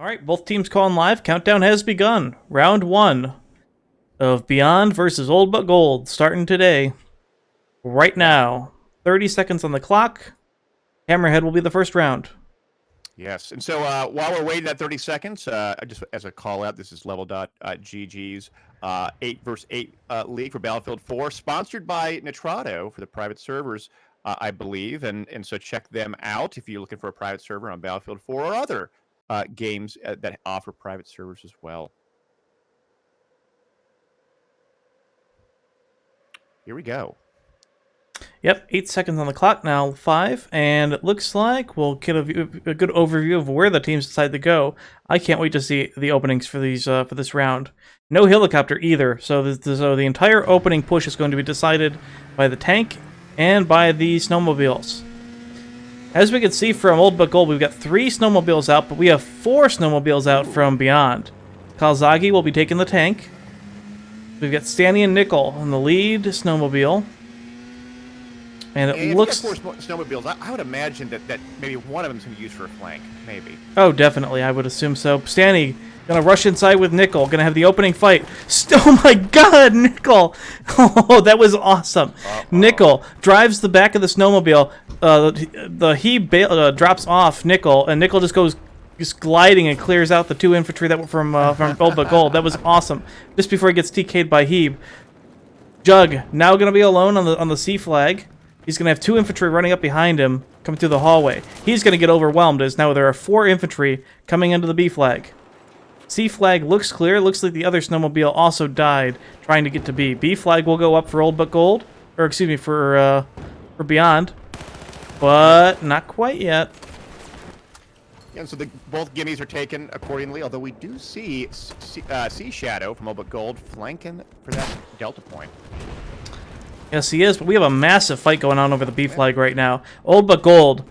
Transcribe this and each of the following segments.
All right, both teams calling live. Countdown has begun. Round 1 of Beyond versus Old But Gold starting today. Right now, 30 seconds on the clock. Hammerhead will be the first round. Yes, and so while we're waiting that 30 seconds, just as a call out, this is Level.GG's 8 vs 8 League for Battlefield 4, sponsored by Nitrado for the private servers, I believe, and so check them out if you're looking for a private server on Battlefield 4 or other games that offer private servers as well. Here we go. Yep, 8 seconds on the clock now, 5, and it looks like we'll get a good overview of where the teams decide to go. I can't wait to see the openings for these for this round. No helicopter either, so the entire opening push is going to be decided by the tank and by the snowmobiles. As we can see from Old But Gold, we've got 3 snowmobiles out, but we have 4 snowmobiles out from Beyond. Kalzagi will be taking the tank. We've got Stanny and Nickel in the lead snowmobile. And it looks... If you have 4 snowmobiles, I would imagine that maybe one of them is going to be used for a flank, maybe. Oh, definitely, I would assume so. Stanny gonna rush inside with Nickel, gonna have the opening fight. Oh my god, Nickel! Oh, that was awesome. Nickel drives the back of the snowmobile. He drops off Nickel, and Nickel just goes gliding and clears out the 2 infantry that were from Old But Gold. That was awesome. Just before he gets TK'd by Heeb. Jug now gonna be alone on the C flag. He's going to have 2 infantry running up behind him, coming through the hallway. He's going to get overwhelmed as now there are 4 infantry coming into the B flag. C flag looks clear. Looks like the other snowmobile also died trying to get to B. B flag will go up for Old But Gold, or excuse me, for Beyond, but not quite yet. And so both gimmies are taken accordingly, although we do see Sea Shadow from Old But Gold flanking for that Delta point. Yes, he is, but we have a massive fight going on over the B flag right now. Old But Gold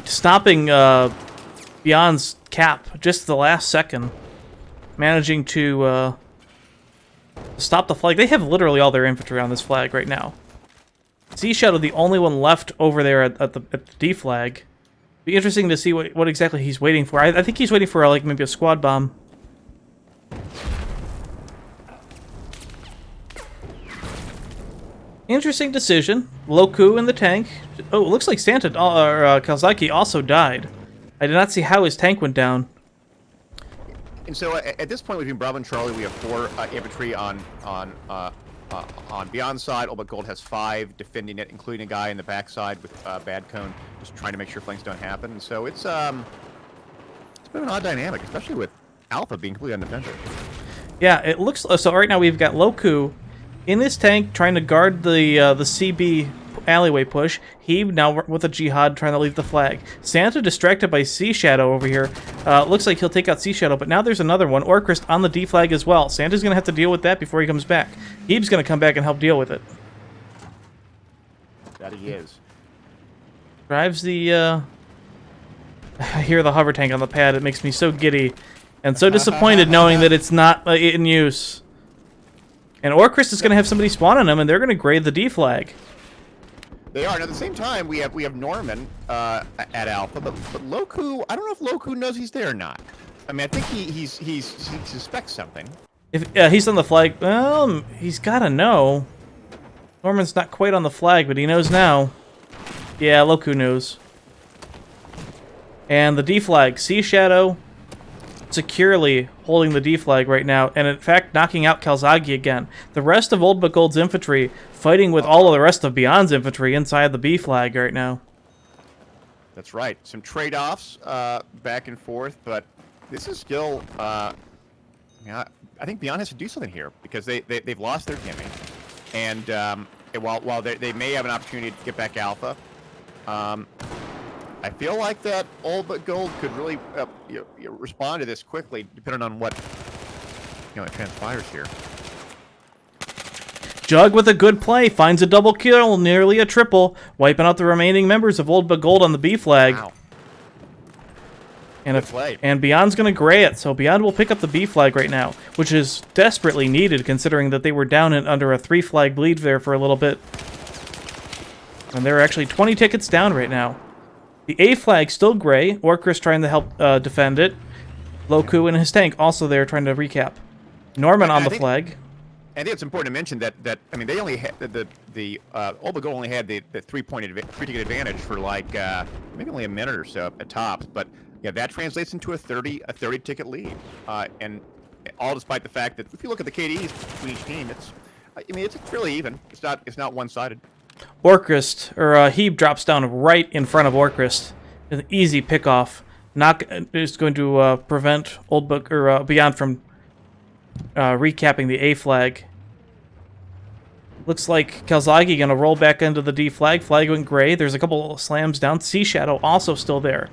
stopping Beyond's cap just the last second, managing to stop the flag. They have literally all their infantry on this flag right now. Sea Shadow, the only one left over there at the D flag. Be interesting to see what exactly he's waiting for. I think he's waiting for like maybe a squad bomb. Interesting decision. Loku in the tank. Oh, it looks like Santa or Kalzaki also died. I did not see how his tank went down. And so at this point between Bravo and Charlie, we have 4 infantry on Beyond's side. Old But Gold has 5 defending it, including a guy in the backside with Bad Cone, just trying to make sure flanks don't happen. And so it's a bit of an odd dynamic, especially with Alpha being completely undefended. Yeah, it looks so. Right now we've got Loku in his tank trying to guard the CB alleyway push. He now with a Jihad trying to leave the flag. Santa distracted by Sea Shadow over here. Looks like he'll take out Sea Shadow, but now there's another one. Orcrist on the D flag as well. Santa's going to have to deal with that before he comes back. Heeb's going to come back and help deal with it. That he is. Drives the... I hear the hover tank on the pad. It makes me so giddy and so disappointed knowing that it's not in use. And Orcrist is going to have somebody spawn on him, and they're going to grade the D flag. They are. And at the same time, we have Norman at Alpha, but Loku, I don't know if Loku knows he's there or not. I mean, I think he suspects something. If he's on the flag, well, he's got to know. Norman's not quite on the flag, but he knows now. Yeah, Loku knows. And the D flag, Sea Shadow securely holding the D flag right now, and in fact knocking out Kalzagi again. The rest of Old But Gold's infantry fighting with all of the rest of Beyond's infantry inside the B flag right now. That's right. Some trade-offs back and forth, but this is still... I think Beyond has to do something here because they've lost their gimme, and while they may have an opportunity to get back Alpha, I feel like that Old But Gold could really respond to this quickly, depending on what it transpires here. Jug with a good play finds a double kill, nearly a triple, wiping out the remaining members of Old But Gold on the B flag. Wow. And Beyond's going to gray it, so Beyond will pick up the B flag right now, which is desperately needed considering that they were down under a 3 flag bleed there for a little bit. And they're actually 20 tickets down right now. The A flag still gray. Orcrist trying to help defend it. Loku and his tank also there trying to recap. Norman on the flag. I think it's important to mention that I mean they only had the Olbago only had the 3-ticket advantage for like maybe only a minute or so at tops, but yeah, that translates into a 30 ticket lead, and all despite the fact that if you look at the KDs between each team, it's really even. It's not one-sided. Orcrist or Hebe drops down right in front of Orcrist. An easy pickoff. Is going to prevent Beyond from recapping the A flag. Looks like Kalzagi gonna roll back into the D flag. Flag went gray. There's a couple slams down. Sea Shadow also still there.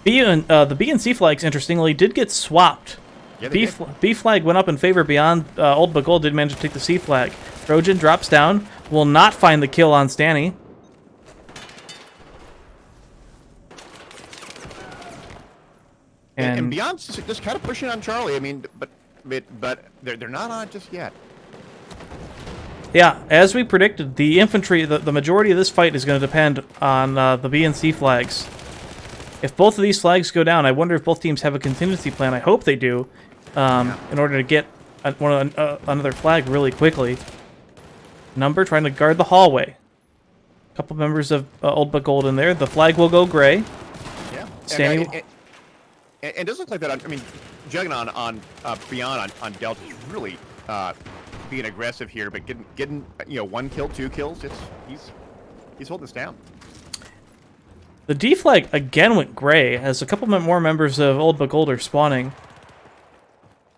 The B and C flags, interestingly, did get swapped. Yeah, B flag went up in favor Beyond. Old Bagul did manage to take the C flag. Trojan drops down. Will not find the kill on Stanny. And Beyond's just kind of pushing on Charlie. I mean, but they're not on it just yet. Yeah, as we predicted, the infantry, the majority of this fight is going to depend on the B and C flags. If both of these flags go down, I wonder if both teams have a contingency plan. I hope they do, in order to get another flag really quickly. Number trying to guard the hallway. A couple members of Old But Gold in there. The flag will go gray. Yeah. Standing. And it does look like that. I mean, Juggernaut on Beyond on Delta is really being aggressive here, but getting 1 kill, 2 kills. He's holding this down. The D flag again went gray as a couple more members of Old But Gold are spawning.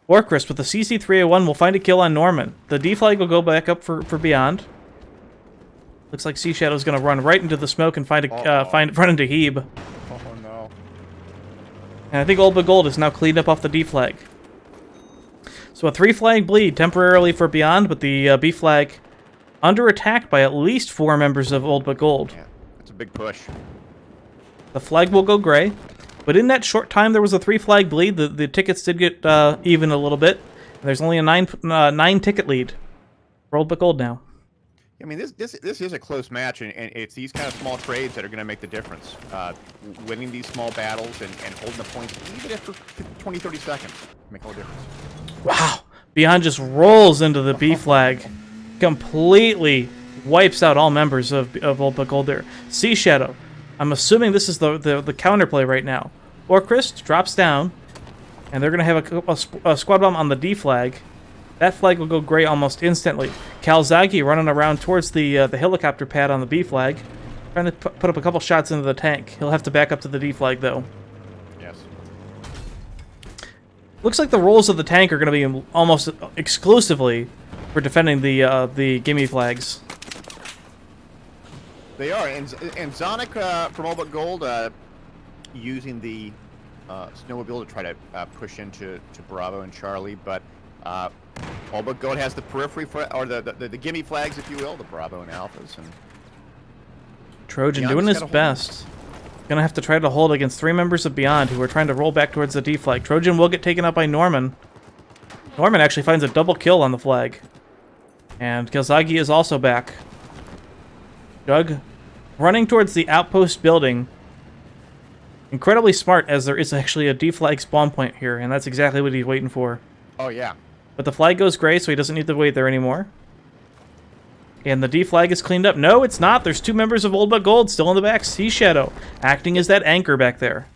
Orcrist with the CC3A1 will find a kill on Norman. The D flag will go back up for Beyond. Looks like Sea Shadow's going to run right into the smoke and run into Hebe. Oh no. And I think Old But Gold is now cleaned up off the D flag. So a 3-flag bleed temporarily for Beyond, but the B flag under attack by at least 4 members of Old But Gold. Yeah, that's a big push. The flag will go gray, but in that short time there was a 3-flag bleed. The tickets did get even a little bit. There's only a 9-ticket lead for Old But Gold now. I mean, this is a close match, and it's these kind of small trades that are going to make the difference. Winning these small battles and holding the points, even after 20, 30 seconds, make all the difference. Wow. Beyond just rolls into the B flag. Completely wipes out all members of Old But Gold there. Sea Shadow. I'm assuming this is the counterplay right now. Orcrist drops down, and they're going to have a squad bomb on the D flag. That flag will go gray almost instantly. Kalzagi running around towards the helicopter pad on the B flag, trying to put up a couple shots into the tank. He'll have to back up to the D flag, though. Yes. Looks like the roles of the tank are going to be almost exclusively for defending the gimme flags. They are, and Zonic from All But Gold using the snowmobile to try to push into Bravo and Charlie, but All But Gold has the periphery or the gimme flags, if you will, the Bravo and Alphas, and Trojan Beyond's doing his best. Gonna have to try to hold against 3 members of Beyond who are trying to roll back towards the D flag. Trojan will get taken out by Norman. Norman actually finds a double kill on the flag. And Kalzagi is also back. Jug running towards the outpost building. Incredibly smart, as there is actually a D flag spawn point here, and that's exactly what he's waiting for. oh yeah. But the flag goes gray, so he doesn't need to wait there anymore. And the D flag is cleaned up. No, it's not. There's 2 members of Old But Gold still in the back. Sea Shadow acting as that anchor back there.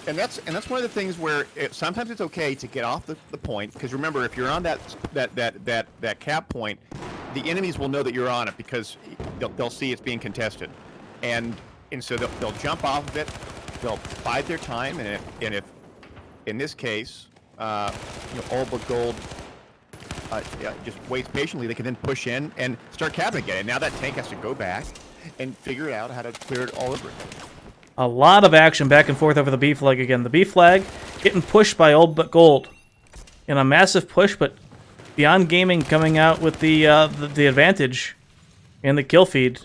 And that's one of the things where sometimes it's okay to get off the point, because remember, if you're on that cap point, the enemies will know that you're on it because they'll see it's being contested, and so they'll jump off of it. They'll bide their time, and if in this case, All But Gold just waits patiently, they can then push in and start capping again. And now that tank has to go back and figure out how to clear it all over again. A lot of action back and forth over the B flag again. The B flag getting pushed by Old But Gold in a massive push, but Beyond Gaming coming out with the advantage and the kill feed.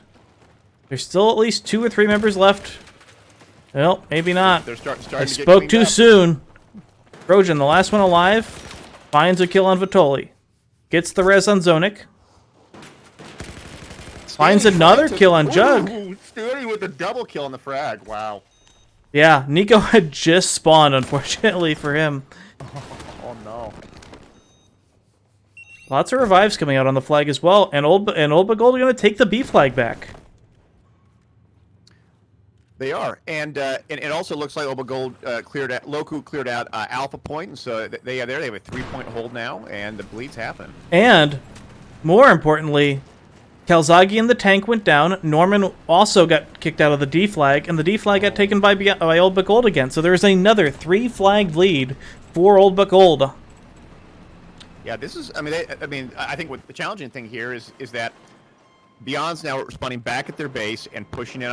There's still at least 2 or 3 members left. Well, maybe not. They're starting I to get spoke cleaned too up. soon. Trojan, the last one alive, finds a kill on Vitoli. Gets the res on Zonic. Finds another kill on Jug. Stanny with a double kill on the frag. Wow. Yeah, Nico had just spawned, unfortunately for him. Oh no. Lots of revives coming out on the flag as well, and Old Bagold are going to take the B flag back. They are, and it also looks like Obergold cleared out, Loku cleared out Alpha Point, and so they have a 3-point hold now, and the bleeds happen. And more importantly, Kalzagi and the tank went down. Norman also got kicked out of the D flag, and the D flag got taken by Old Bagold again. So there is another 3-flag lead for Old Bagold. Yeah, this is. I mean, I think what the challenging thing here is that Beyond's now responding back at their base and pushing it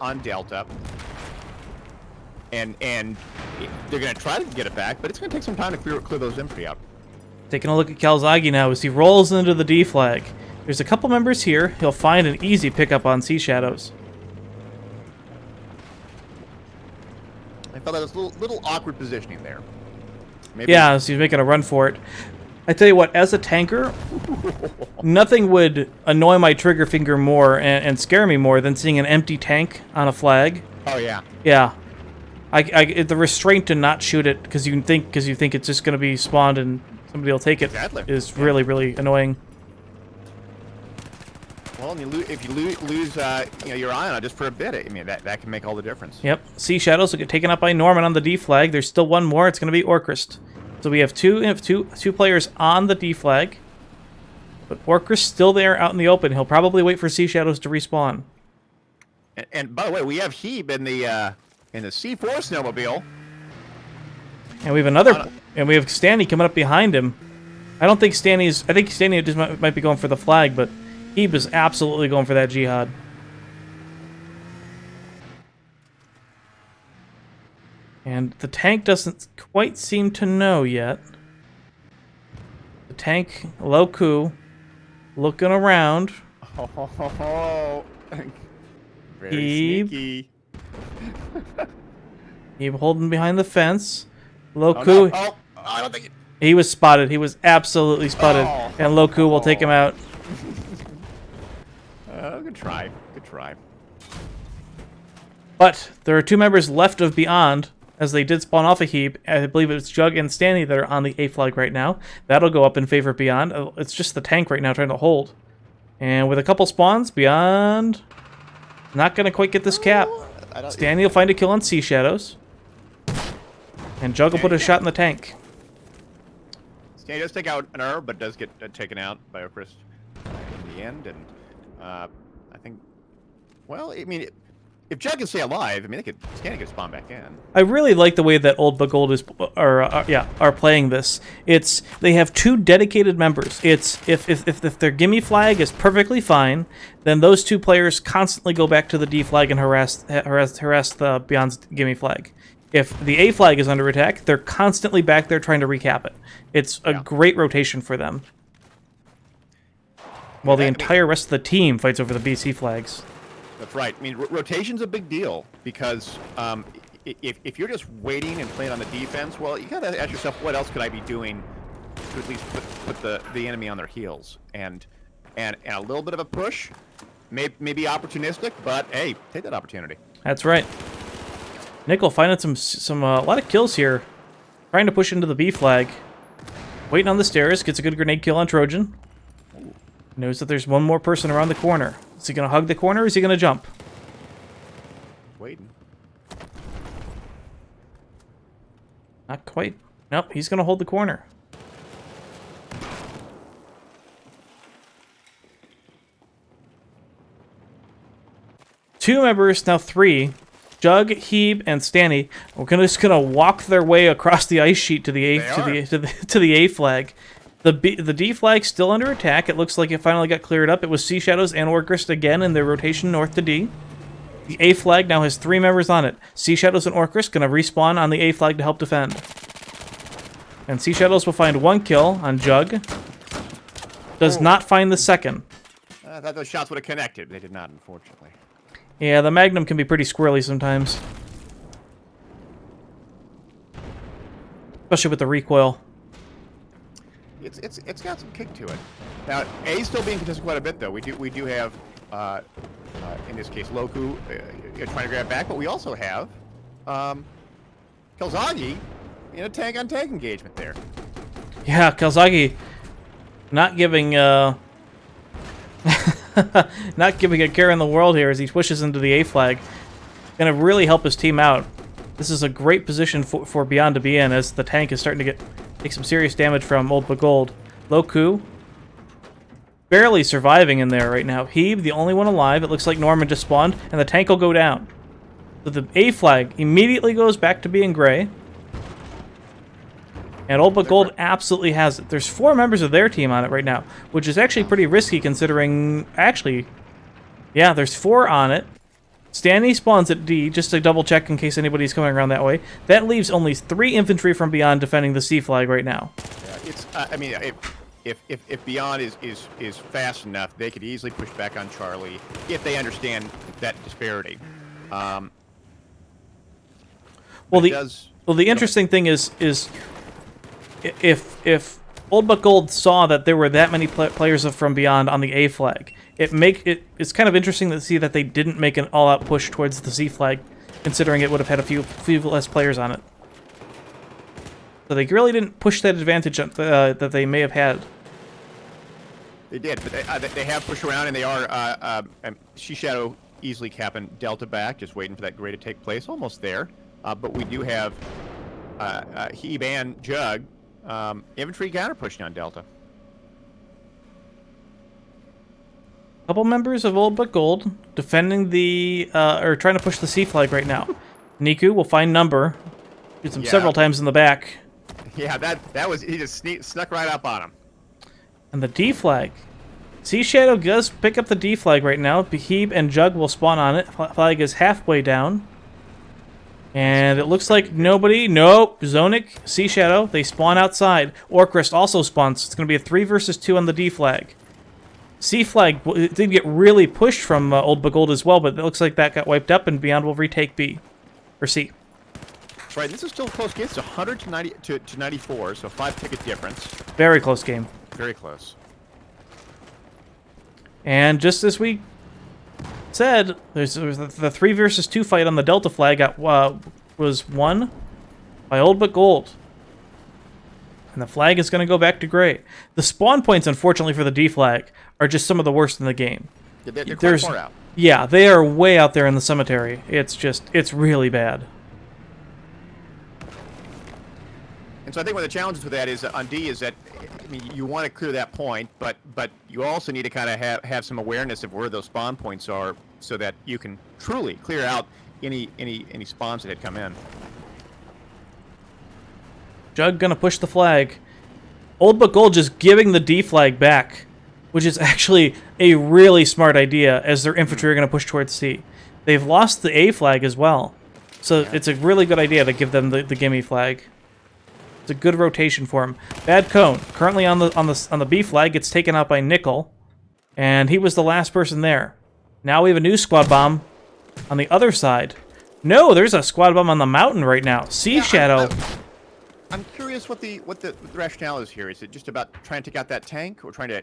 on Delta, and they're going to try to get it back, but it's going to take some time to clear those infantry out. Taking a look at Kalzagi now as he rolls into the D flag. There's a couple members here. He'll find an easy pickup on Sea Shadows. I felt that was a little awkward positioning there. Maybe. Yeah, so he's making a run for it. I tell you what, as a tanker, nothing would annoy my trigger finger more and scare me more than seeing an empty tank on a flag. Oh yeah. Yeah, the restraint to not shoot it because you think it's just going to be spawned and somebody will take it is really, really annoying. Well, and if you lose your eye on it just for a bit, I mean that can make all the difference. Yep. Sea Shadows will get taken up by Norman on the D flag. There's still one more. It's going to be Orcrist. So we have two players on the D flag, but Orcrist still there out in the open. He'll probably wait for Sea Shadows to respawn. And by the way, we have Heeb in the C4 snowmobile. And we have and we have Stanley coming up behind him. I think Stanley just might be going for the flag, but Heeb is absolutely going for that jihad. And the tank doesn't quite seem to know yet. The tank, Loku, looking around. Oh, very sneaky. Heeb holding behind the fence. Loku. Oh, no. Oh, I don't think he was spotted. He was absolutely spotted. Oh. And Loku will take him out. Good try. Good try. But there are two members left of Beyond, as they did spawn off a Heeb. I believe it's Jug and Stanley that are on the A flag right now. That'll go up in favor of Beyond. It's just the tank right now trying to hold. And with a couple spawns, Beyond not going to quite get this cap. Stanley will find a kill on Sea Shadows. And Jug will put a shot in the tank. Stanley does take out an herb, but does get taken out by Orcrist in the end. And I think, well, I mean, if Jug can stay alive, I mean, Stanley could spawn back in. I really like the way that Old Bagold are playing this. They have two dedicated members. It's if their gimme flag is perfectly fine, then those two players constantly go back to the D flag and harass the Beyond's gimme flag. If the A flag is under attack, they're constantly back there trying to recap it. It's a great rotation for them. While the entire rest of the team fights over the BC flags. That's right. I mean, rotation's a big deal because if you're just waiting and playing on the defense, well, you gotta ask yourself, what else could I be doing to at least put the enemy on their heels? And a little bit of a push, may be opportunistic, but hey, take that opportunity. That's right. Nickel finding a lot of kills here, trying to push into the B flag. Waiting on the stairs, gets a good grenade kill on Trojan. Knows that there's one more person around the corner. Is he going to hug the corner or is he going to jump? Waiting. Not quite. Nope, he's going to hold the corner. Two members, now three. Jug, Heeb, and Stanny are just going to walk their way across the ice sheet to the A flag. The D flag still under attack. It looks like it finally got cleared up. It was Sea Shadows and Orcrist again in their rotation north to D. The A flag now has three members on it. Sea Shadows and Orcrist going to respawn on the A flag to help defend. And Sea Shadows will find one kill on Jug. Does not find the second. I thought those shots would have connected. They did not, unfortunately. Yeah, the Magnum can be pretty squirrely sometimes. Especially with the recoil. It's got some kick to it. Now, A's still being contested quite a bit, though. We do have, in this case, Loku trying to grab back, but we also have Kelzagi in a tank-on-tank engagement there. Yeah, Kelzagi not giving not giving a care in the world here as he pushes into the A flag. Gonna really help his team out. This is a great position for Beyond to be in as the tank is starting to take some serious damage from Old But Gold. Loku barely surviving in there right now. Heeb, the only one alive. It looks like Norman just spawned, and the tank will go down. So the A flag immediately goes back to being gray. And Old But Gold absolutely has it. There's 4 members of their team on it right now, which is actually pretty risky considering... Actually, yeah, there's 4 on it. Stanley spawns at D, just to double check in case anybody's coming around that way. That leaves only 3 infantry from Beyond defending the C flag right now. Yeah, it's, I mean, if Beyond is fast enough, they could easily push back on Charlie if they understand that disparity. Well, the interesting thing is if Old But Gold saw that there were that many players from Beyond on the A flag, it's kind of interesting to see that they didn't make an all-out push towards the C flag, considering it would have had a few less players on it. So they really didn't push that advantage that they may have had. They did, but they have pushed around, and they are She Shadow easily capping Delta back, just waiting for that gray to take place. Almost there, but we do have Heeb and Jug infantry counter pushing on Delta. Couple members of Old But Gold defending the or trying to push the C flag right now. Niku will find number, gets him several times in the back. Yeah, that was, he just snuck right up on him. And the D flag. Sea Shadow does pick up the D flag right now. Heeb and Jug will spawn on it. Flag is halfway down. And it looks like nobody. Nope. Zonic, Sea Shadow, they spawn outside. Orcrist also spawns. It's going to be a 3 versus 2 on the D flag. C flag did get really pushed from Old But Gold as well, but it looks like that got wiped up, and Beyond will retake B. Or C. That's right. This is still a close game. It's 100 to 94, so 5-ticket difference. Very close game. Very close. And just as we said, there's the 3 versus 2 fight on the Delta flag was won by Old But Gold. And the flag is going to go back to gray. The spawn points, unfortunately for the D flag, are just some of the worst in the game. Yeah, they're quite far out. Yeah, they are way out there in the cemetery. It's really bad. And so I think one of the challenges with that is on D is that, I mean, you want to clear that point, but you also need to kind of have some awareness of where those spawn points are, so that you can truly clear out any spawns that had come in. Jug gonna push the flag. Old But Gold just giving the D flag back, which is actually a really smart idea, as their infantry are gonna push towards C. They've lost the A flag as well, so it's a really good idea to give them the gimme flag. It's a good rotation for him. Bad Cone currently on the B flag gets taken out by Nickel, and he was the last person there. Now we have a new squad bomb on the other side. No, there's a squad bomb on the mountain right now. Sea Shadow. I'm curious what the rationale is here. Is it just about trying to take out that tank, or trying to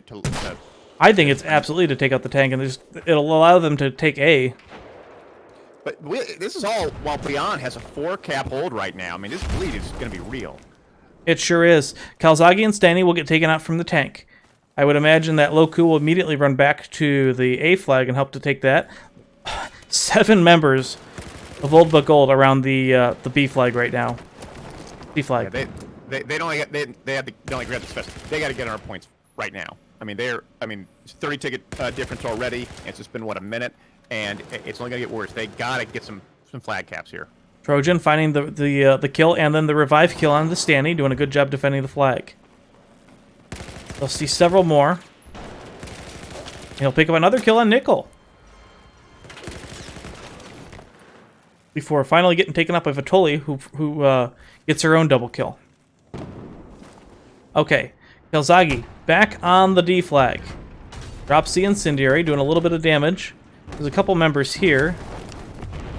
I think it's absolutely to take out the tank, and it'll allow them to take A. But this is all while Beyond has a 4-cap hold right now. I mean, this bleed is going to be real. It sure is. Kalzagi and Stanley will get taken out from the tank. I would imagine that Loku will immediately run back to the A flag and help to take that. 7 members of Old But Gold around the B flag right now. B flag. Yeah, they only grab the special. They got to get on our points right now. I mean, 30-ticket difference already. It's just been what, a minute, and it's only gonna get worse. They gotta get some flag caps here. Trojan finding the kill, and then the revive kill on the Stanley, doing a good job defending the flag. They'll see several more. He'll pick up another kill on Nickel. Before finally getting taken up by Vitoli, who gets her own double kill. Okay, Kelzagi back on the D flag. Drops the Incendiary, doing a little bit of damage. There's a couple members here.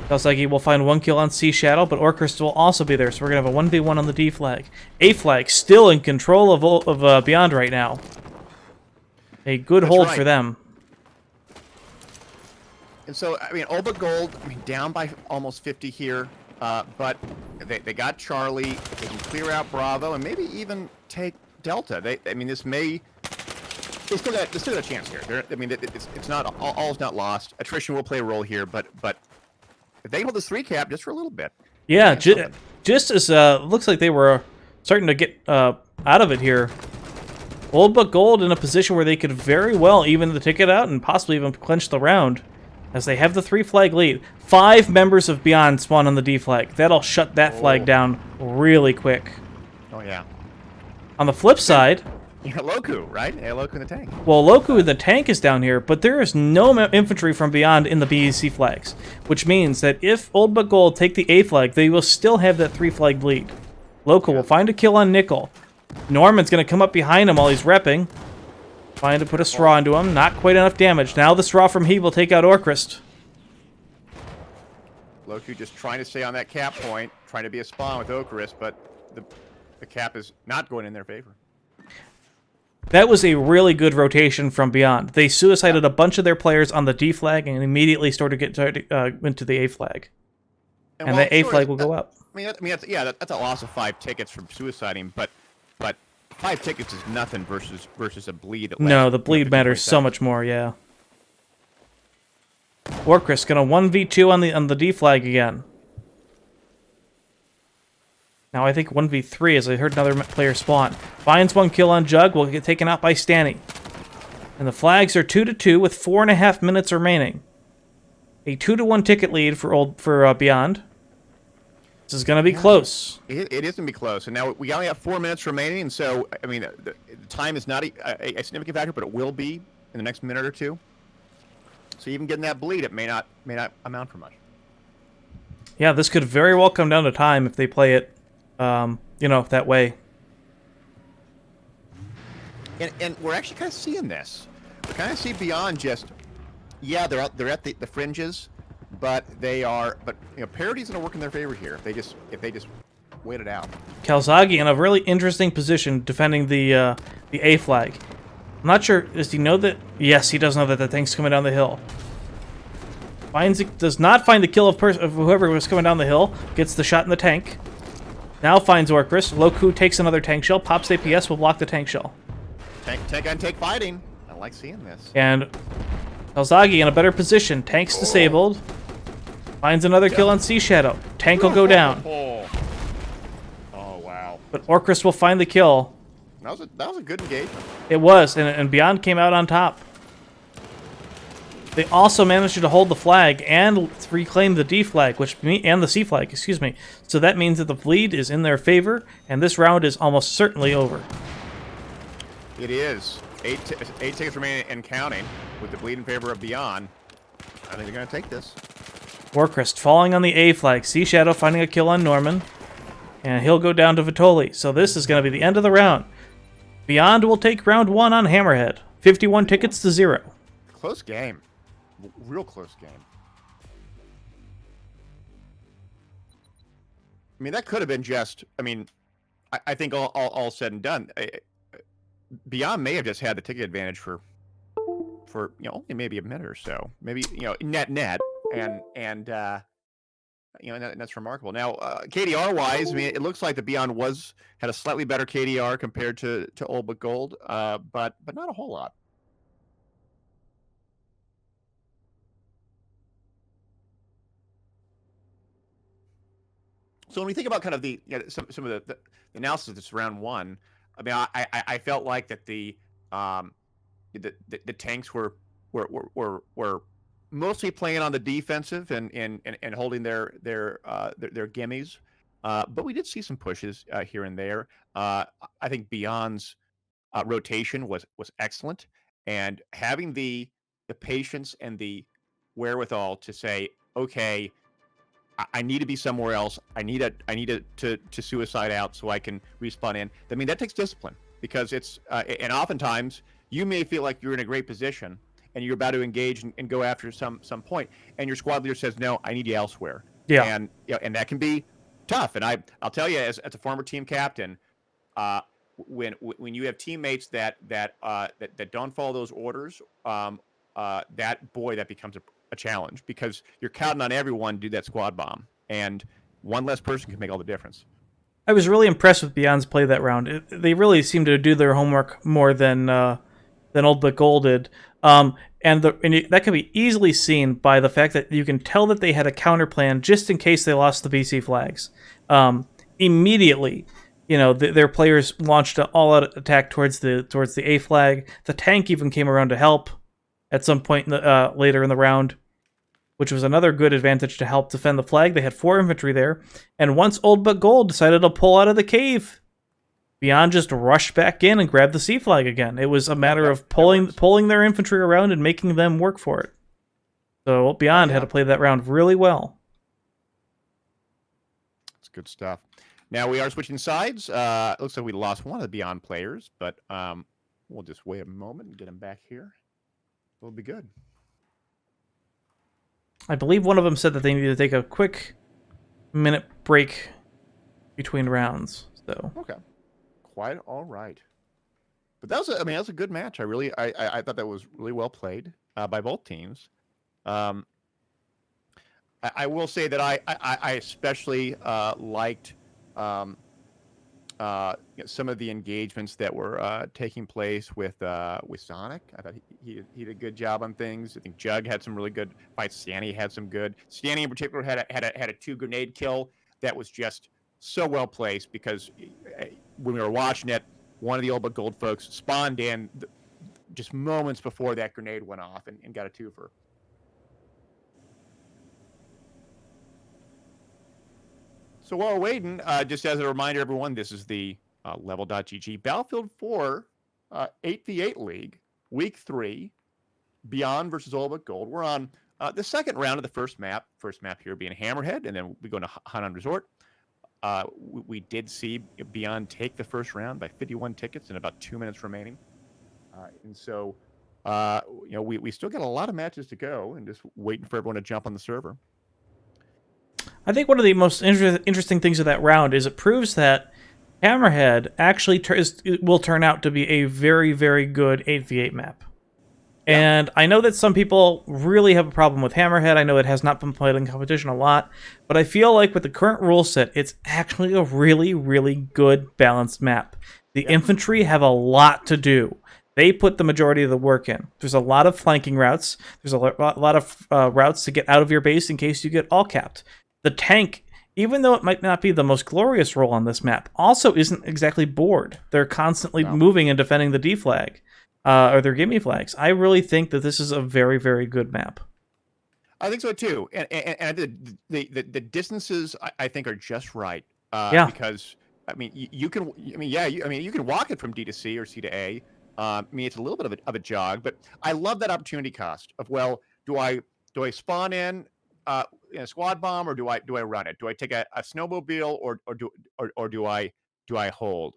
Kelzagi will find 1 kill on Sea Shadow, but Orcrist will also be there, so we're going to have a 1v1 on the D flag. A flag still in control of Beyond right now. A good hold for them. And so, I mean, Old But Gold, I mean, down by almost 50 here. But they got Charlie. They can clear out Bravo and maybe even take Delta. I mean, this may. They still got a chance here. I mean, it's not all's not lost. Attrition will play a role here, but if they hold this 3 cap just for a little bit. Yeah, just as looks like they were starting to get out of it here. Old but Gold in a position where they could very well even the ticket out and possibly even clinch the round, as they have the 3 flag lead. 5 members of Beyond spawn on the D flag. That'll shut that flag down really quick. Oh yeah. On the flip side, you got Loku, right? Yeah, Loku in the tank. Well, Loku in the tank is down here, but there is no infantry from Beyond in the BEC flags, which means that if Old but Gold take the A flag, they will still have that 3 flag lead. Loku will find a kill on Nickel. Norman's going to come up behind him while he's repping. Trying to put a straw into him. Not quite enough damage. Now the straw from he will take out Orcrist. Loku just trying to stay on that cap point, trying to be a spawn with Orcrist, but the cap is not going in their favor. That was a really good rotation from Beyond. They suicided a bunch of their players on the D flag and immediately started into the A flag. And the A flag will go up. That's a loss of 5 tickets from suiciding, but 5 tickets is nothing versus a bleed. No, the bleed matters so much more. Yeah. Orcrist gonna 1v2 on the D flag again. Now I think 1v3 as I heard another player spawn. Finds 1 kill on Jug, will get taken out by Stanny. And the flags are 2-2 with 4.5 minutes remaining. A 2-1 ticket lead for Beyond. This is going to be close. It is going to be close. And now we only have 4 minutes remaining, and so, I mean, the time is not a significant factor, but it will be in the next minute or two. So even getting that bleed, it may not amount for much. Yeah, this could very well come down to time if they play it, that way. And we're actually kind of seeing this. We kind of see Beyond just, they're at the fringes, but parity's going to work in their favor here if they just wait it out. Kalzagi in a really interesting position defending the A flag. I'm not sure, does he know that? Yes, he does know that the tank's coming down the hill. Does not find the kill of whoever was coming down the hill, gets the shot in the tank. Now finds Orcrist. Loku takes another tank shell, pops APS, will block the tank shell. Tank on tank fighting. I like seeing this. And Kalzagi in a better position. Tank's disabled. Finds another kill on Sea Shadow. Tank will go down. Oh wow. But Orcrist will find the kill. That was a good engagement. It was, and Beyond came out on top. They also managed to hold the flag and reclaim the D flag, and the C flag, excuse me. So that means that the bleed is in their favor, and this round is almost certainly over. It is. 8 tickets remaining and counting, with the bleed in favor of Beyond. I think they're going to take this. Orcrist falling on the A flag. Sea Shadow finding a kill on Norman. And he'll go down to Vitoli. So this is going to be the end of the round. Beyond will take round 1 on Hammerhead. 51 tickets to 0. Close game. Real close game. I mean, that could have been just, I think all said and done. Beyond may have just had the ticket advantage for only maybe a minute or so. Maybe, net. And that's remarkable. Now, KDR wise, it looks like the Beyond had a slightly better KDR compared to Old but Gold, but not a whole lot. So when we think about kind of some of the analysis that's round 1, I felt like that the tanks were mostly playing on the defensive and holding their gimmies, but we did see some pushes here and there. I think Beyond's rotation was excellent, and having the patience and the wherewithal to say, okay, I need to be somewhere else. I need to suicide out so I can respawn in. That takes discipline, because it's and oftentimes you may feel like you're in a great position and you're about to engage and go after some point, and your squad leader says, no, I need you elsewhere. Yeah. And that can be tough. And I'll tell you, as a former team captain, when you have teammates that don't follow those orders, that becomes a challenge, because you're counting on everyone to do that squad bomb, and one less person can make all the difference. I was really impressed with Beyond's play that round. They really seemed to do their homework more than Old But Gold did. That can be easily seen by the fact that you can tell that they had a counter plan just in case they lost the BC flags. Immediately, their players launched an all-out attack towards the A flag. The tank even came around to help at some point later in the round, which was another good advantage to help defend the flag. They had 4 infantry there, and once Old But Gold decided to pull out of the cave, Beyond just rushed back in and grabbed the C flag again. It was a matter of pulling their infantry around and making them work for it. So Beyond had to play that round really well. It's good stuff. Now we are switching sides. It looks like we lost one of the Beyond players, but we'll just wait a moment and get him back here. We'll be good. I believe one of them said that they needed to take a quick minute break between rounds. So okay. Quite all right, but that was a good match. I thought that was really well played by both teams. I will say that I especially liked some of the engagements that were taking place with Sonic. I thought he did a good job on things. I think Jug had some really good fights. Stanny had some good. Stanny in particular had a 2 grenade kill that was just so well placed, because when we were watching it, one of the Old But Gold folks spawned in just moments before that grenade went off and got a 2-fer. So while we're waiting, just as a reminder, everyone, this is the Level.gg Battlefield 4 8v8 League, Week 3, Beyond versus Old But Gold. We're on the second round of the first map. First map here being Hammerhead, and then we go into Hanan Resort. We did see Beyond take the first round by 51 tickets in about 2 minutes remaining. And so, we still got a lot of matches to go, and just waiting for everyone to jump on the server. I think one of the most interesting things of that round is it proves that Hammerhead actually will turn out to be a very, very good 8v8 map. And I know that some people really have a problem with Hammerhead. I know it has not been played in competition a lot, but I feel like with the current rule set, it's actually a really, really good balanced map. The infantry have a lot to do. They put the majority of the work in. There's a lot of flanking routes. There's a lot of routes to get out of your base in case you get all capped. The tank, even though it might not be the most glorious role on this map, also isn't exactly bored. They're constantly moving and defending the D flag. Or their gimme flags. I really think that this is a very, very good map. I think so too, and the distances I think are just right. Because you can walk it from D to C or C to A. It's a little bit of a jog, but I love that opportunity cost of, well, do I spawn in a squad bomb, or do I run it? Do I take a snowmobile, or do I hold?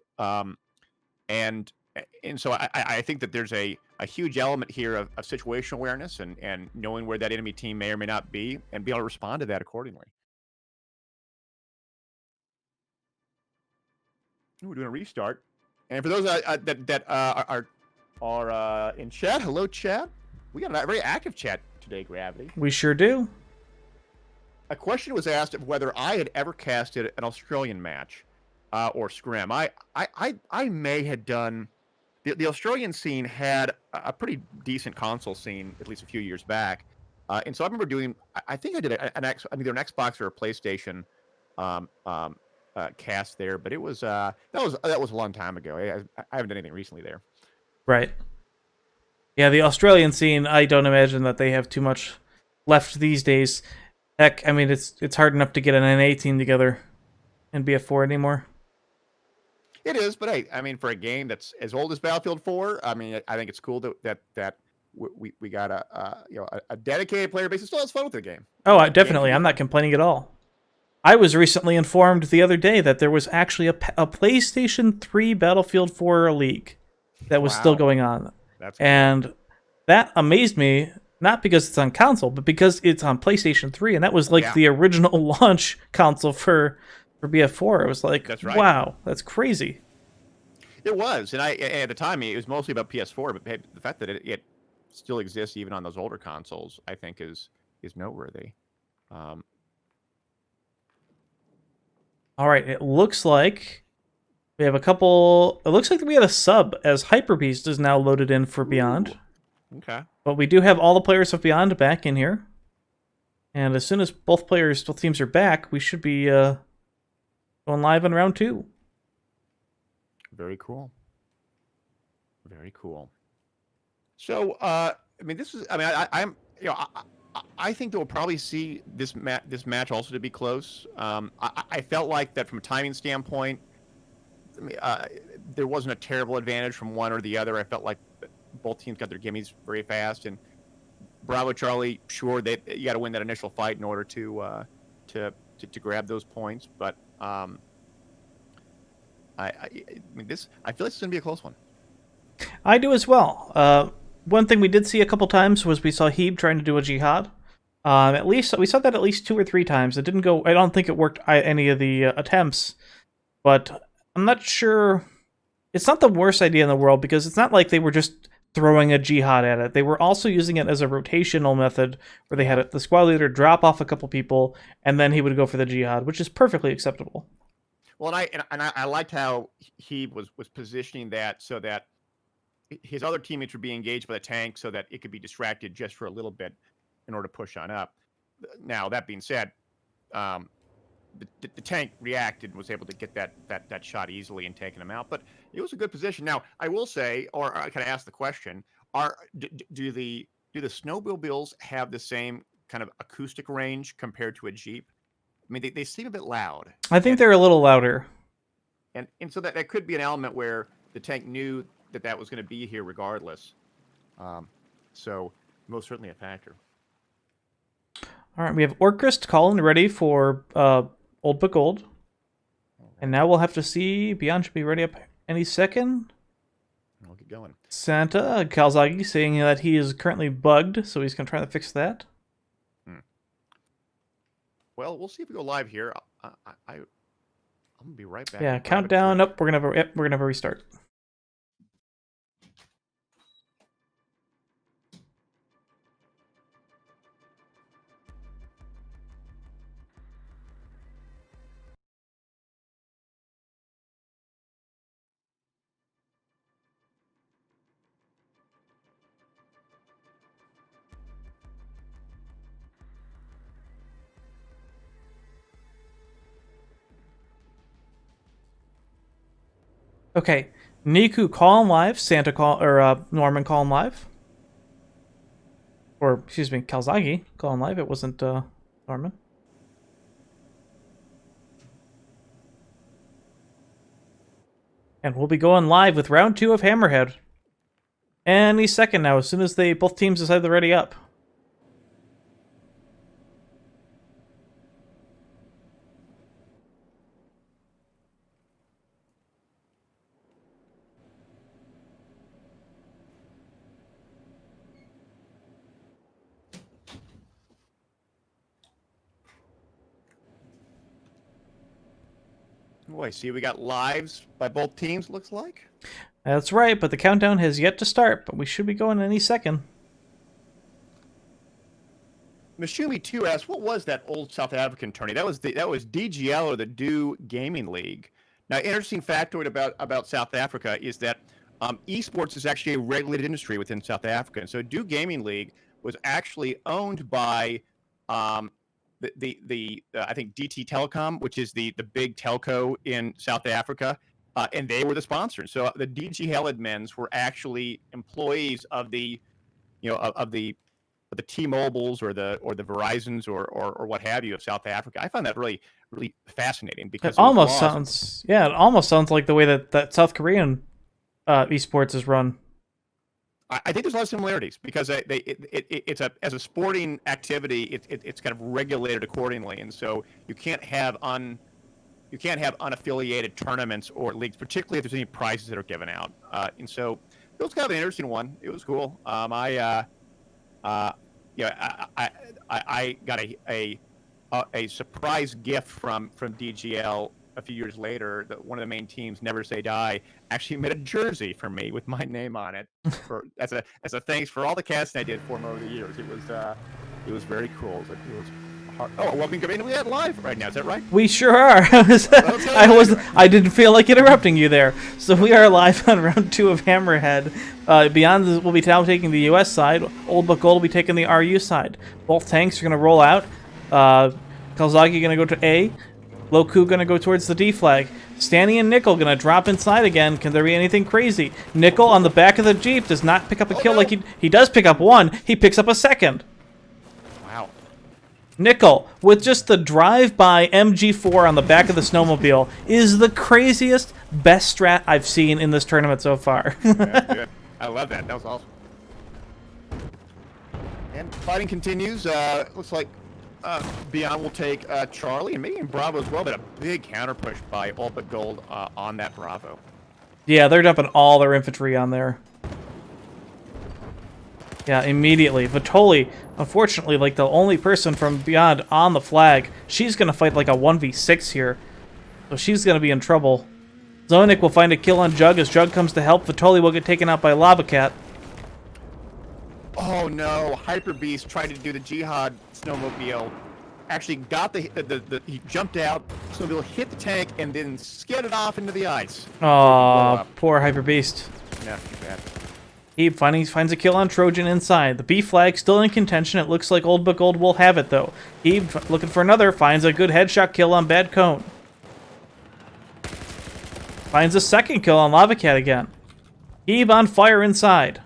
And so I think that there's a huge element here of situational awareness and knowing where that enemy team may or may not be, and be able to respond to that accordingly. We're doing a restart. And for those that are in chat, hello chat. We got a very active chat today, Gravity. We sure do. A question was asked of whether I had ever casted an Australian match or scrim. I may have done. The Australian scene had a pretty decent console scene, at least a few years back, and so I remember doing. I think I did either an Xbox or a PlayStation cast there, but it was that was a long time ago. I haven't done anything recently there. Right. Yeah, the Australian scene. I don't imagine that they have too much left these days. Heck, I mean, it's hard enough to get an NA team together in BF4 anymore. It is, but hey, I mean, for a game that's as old as Battlefield 4, I mean, I think it's cool that we got a dedicated player base that still has fun with the game. Oh, definitely. I'm not complaining at all. I was recently informed the other day that there was actually a PlayStation 3 Battlefield 4 League that was still going on. That's cool. And that amazed me, not because it's on console, but because it's on PlayStation 3, and that was like the original launch console for BF4. It was like, that's right. Wow, that's crazy. It was, and at the time it was mostly about PS4, but the fact that it still exists even on those older consoles, I think is noteworthy. All right, it looks like we have a couple. It looks like we had a sub as Hyper Beast is now loaded in for Beyond. Okay. But we do have all the players of Beyond back in here. And as soon as both teams are back, we should be going live in round 2. Very cool. Very cool. So, I mean, this is. I mean, I'm. You know, I think that we'll probably see this match also to be close. I felt like that from a timing standpoint, I mean, there wasn't a terrible advantage from one or the other. I felt like both teams got their gimmies very fast, and Bravo Charlie, sure, you got to win that initial fight in order to grab those points. But I mean, I feel like it's going to be a close one. I do as well. One thing we did see a couple times was we saw Heeb trying to do a jihad. At least we saw that at least 2 or 3 times. It didn't go. I don't think it worked any of the attempts, but I'm not sure. It's not the worst idea in the world because it's not like they were just throwing a jihad at it. They were also using it as a rotational method where they had the squad leader drop off a couple people and then he would go for the jihad, which is perfectly acceptable. Well, and I liked how he was positioning that so that his other teammates would be engaged by the tank so that it could be distracted just for a little bit in order to push on up. Now, that being said, the tank reacted and was able to get that shot easily and taking him out. But it was a good position. Now, I will say, or I kind of ask the question, do the snowmobiles have the same kind of acoustic range compared to a Jeep? I mean, they seem a bit loud. I think they're a little louder. And so that could be an element where the tank knew that was going to be here regardless. So most certainly a factor. All right, we have Orcrist calling ready for Old But Gold. And now we'll have to see. Beyond should be ready up any second. I'll get going. Santa Kalzagi saying that he is currently bugged, so he's going to try to fix that. Well, we'll see if we go live here. I'm going to be right back. Yeah, countdown. Up. We're gonna have a restart. Okay, Niku calling live, Santa call or Norman calling live, or excuse me, Kalzagi calling live. It wasn't Norman. And we'll be going live with round 2 of Hammerhead any second now. As soon as both teams decide they're ready up. Oh, I see we got lives by both teams, looks like. That's right, but the countdown has yet to start, but we should be going any second. Mashumi 2 asks, what was that old South African tourney? That was DGL, or the Do Gaming League. Now, interesting factoid about South Africa is that esports is actually a regulated industry within South Africa. And so Do Gaming League was actually owned by I think DT Telecom, which is the big telco in South Africa, and they were the sponsor. So the DGL admins were actually employees of the T-Mobiles or the Verizons or what have you of South Africa. I found that really, really fascinating because it almost sounds like the way that South Korean esports is run. I think there's a lot of similarities because as a sporting activity, it's kind of regulated accordingly, and so you can't have unaffiliated tournaments or leagues, particularly if there's any prizes that are given out. And so it was kind of an interesting one. It was cool. I got a surprise gift from DGL a few years later. That one of the main teams, Never Say Die, actually made a jersey for me with my name on it as a thanks for all the casting I did for them over the years. It was very cool. It was Oh, well, we had live right now. Is that right? We sure are. I didn't feel like interrupting you there. So we are live on round 2 of Hammerhead. Beyond will be now taking the US side. Old But Gold will be taking the RU side. Both tanks are going to roll out. Kalzagi going to go to A. Loku going to go towards the D flag. Stanny and Nickel going to drop inside again. Can there be anything crazy? Nickel on the back of the Jeep does not pick up a kill like he does pick up one. He picks up a second. Wow. Nickel, with just the drive-by MG4 on the back of the snowmobile, is the craziest, best strat I've seen in this tournament so far. Yeah. I love that. That was awesome. And fighting continues. Looks like Beyond will take Charlie and maybe in Bravo as well, but a big counter push by All But Gold on that Bravo. Yeah, they're dumping all their infantry on there. Yeah, immediately. Vitoli, unfortunately, like the only person from Beyond on the flag, she's going to fight like a 1v6 here. So she's going to be in trouble. Zonik will find a kill on Jug as Jug comes to help. Vitoli will get taken out by Lava Cat. Oh no, Hyper Beast tried to do the Jihad snowmobile. Actually got he jumped out, snowmobile hit the tank, and then skidded off into the ice. Aw, poor Hyper Beast. Yeah, too bad. He finds a kill on Trojan inside. The B flag still in contention. It looks like Old But Gold will have it, though. Eve, looking for another, finds a good headshot kill on Bad Cone. Finds a second kill on Lava Cat again. Eve on fire inside.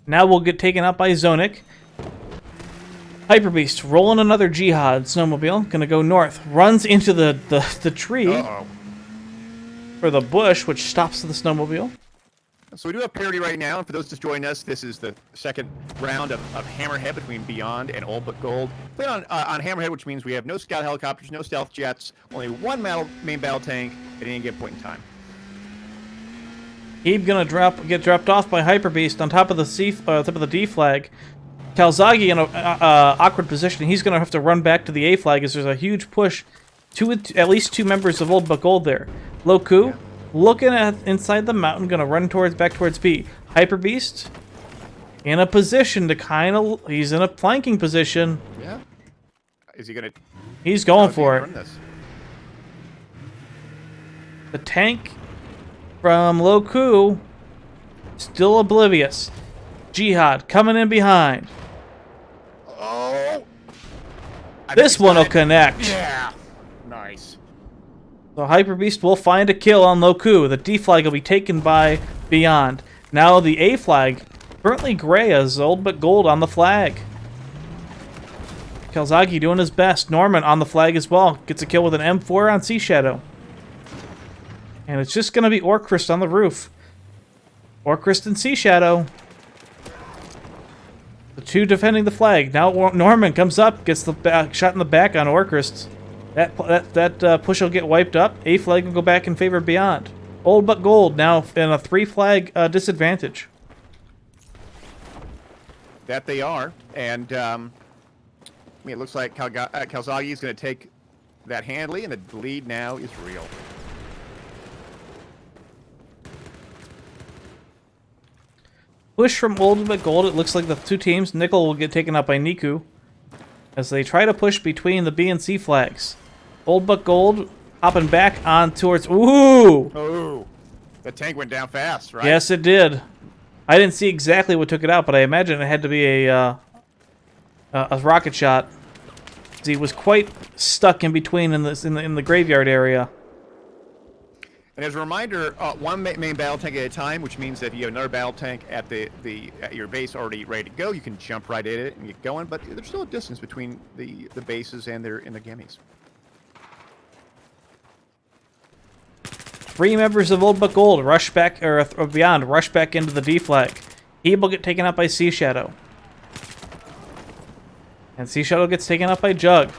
Now we'll get taken out by Zonik. Hyper Beast rolling another Jihad snowmobile. Gonna go north. Runs into the tree. Or the bush, which stops the snowmobile. So we do have parity right now, and for those just joining us, this is the second round of Hammerhead between Beyond and All But Gold. Played on Hammerhead, which means we have no scout helicopters, no stealth jets, only one main battle tank at any given point in time. He's gonna get dropped off by Hyper Beast on top of the top of the D flag. Kalzagi in a awkward position. He's gonna have to run back to the A flag as there's a huge push to at least 2 members of Old But Gold there. Loku. Looking at inside the mountain, gonna run back towards B. Hyper Beast in a position to he's in a flanking position. Yeah. Is he gonna? He's going for it. The tank from Loku still oblivious. Jihad coming in behind. Oh. This one will connect. Yeah. Nice. So Hyper Beast will find a kill on Loku. The D flag will be taken by Beyond. Now the A flag, currently gray as Old But Gold on the flag. Kalzagi doing his best. Norman on the flag as well. Gets a kill with an M4 on Sea Shadow. And it's just going to be Orchrist on the roof. Orchrist and Sea Shadow. The 2 defending the flag. Now Norman comes up, gets the shot in the back on Orchrist. That push will get wiped up. A flag will go back in favor of Beyond. Old But Gold now in a 3 flag disadvantage. That they are, and it looks like Kalzagi is going to take that handily, and the lead now is real. Push from Old But Gold. It looks like the 2 teams. Nickel will get taken out by Niku as they try to push between the B and C flags. Old But Gold hopping back on towards... Ooh! Oh, that tank went down fast, right? Yes, it did. I didn't see exactly what took it out, but I imagine it had to be a rocket shot. He was quite stuck in between in the graveyard area. And as a reminder, one main battle tank at a time, which means that if you have another battle tank at at your base already ready to go, you can jump right at it and get going. But there's still a distance between the bases and the gimmies. 3 members of Old But Gold rush back, or Beyond, rush back into the D flag. He will get taken out by Sea Shadow. And Sea Shadow gets taken out by Jug.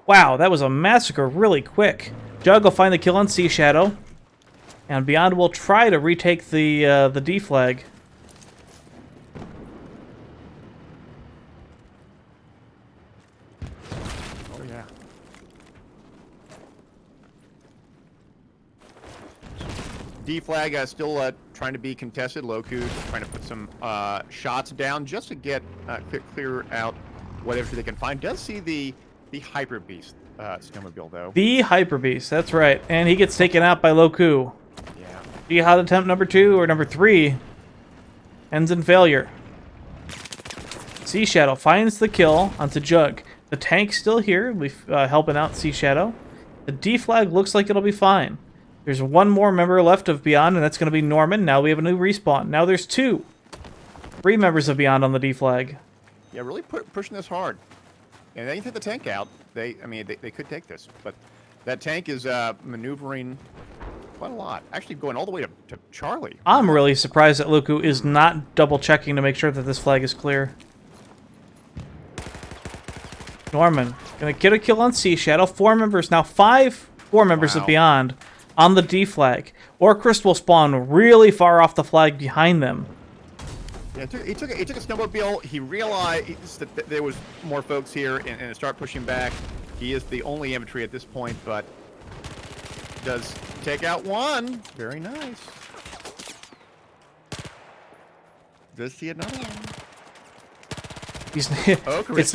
Wow, that was a massacre really quick. Jug will find the kill on Sea Shadow. And Beyond will try to retake the D flag. Oh, yeah. D flag still trying to be contested. Loku trying to put some shots down just to get clear out whatever they can find. Does see the Hyper Beast snowmobile though. The Hyper Beast, that's right. And he gets taken out by Loku. Yeah. Jihad attempt number 2 or number 3 ends in failure. Sea Shadow finds the kill onto Jug. The tank's still here, helping out Sea Shadow. The D flag looks like it'll be fine. There's one more member left of Beyond, and that's going to be Norman. Now we have a new respawn. Now there's 3 members of Beyond on the D flag. Yeah, really pushing this hard. And they can take the tank out. They could take this, but that tank is maneuvering quite a lot. Actually, going all the way to Charlie. I'm really surprised that Luku is not double checking to make sure that this flag is clear. Norman gonna get a kill on Sea Shadow. 4 members now. 4 members of Beyond on the D flag. Orcrist will spawn really far off the flag behind them. Yeah, he took a snowmobile. He realized that there was more folks here and start pushing back. He is the only infantry at this point, but does take out one. Very nice. Does see another one. It's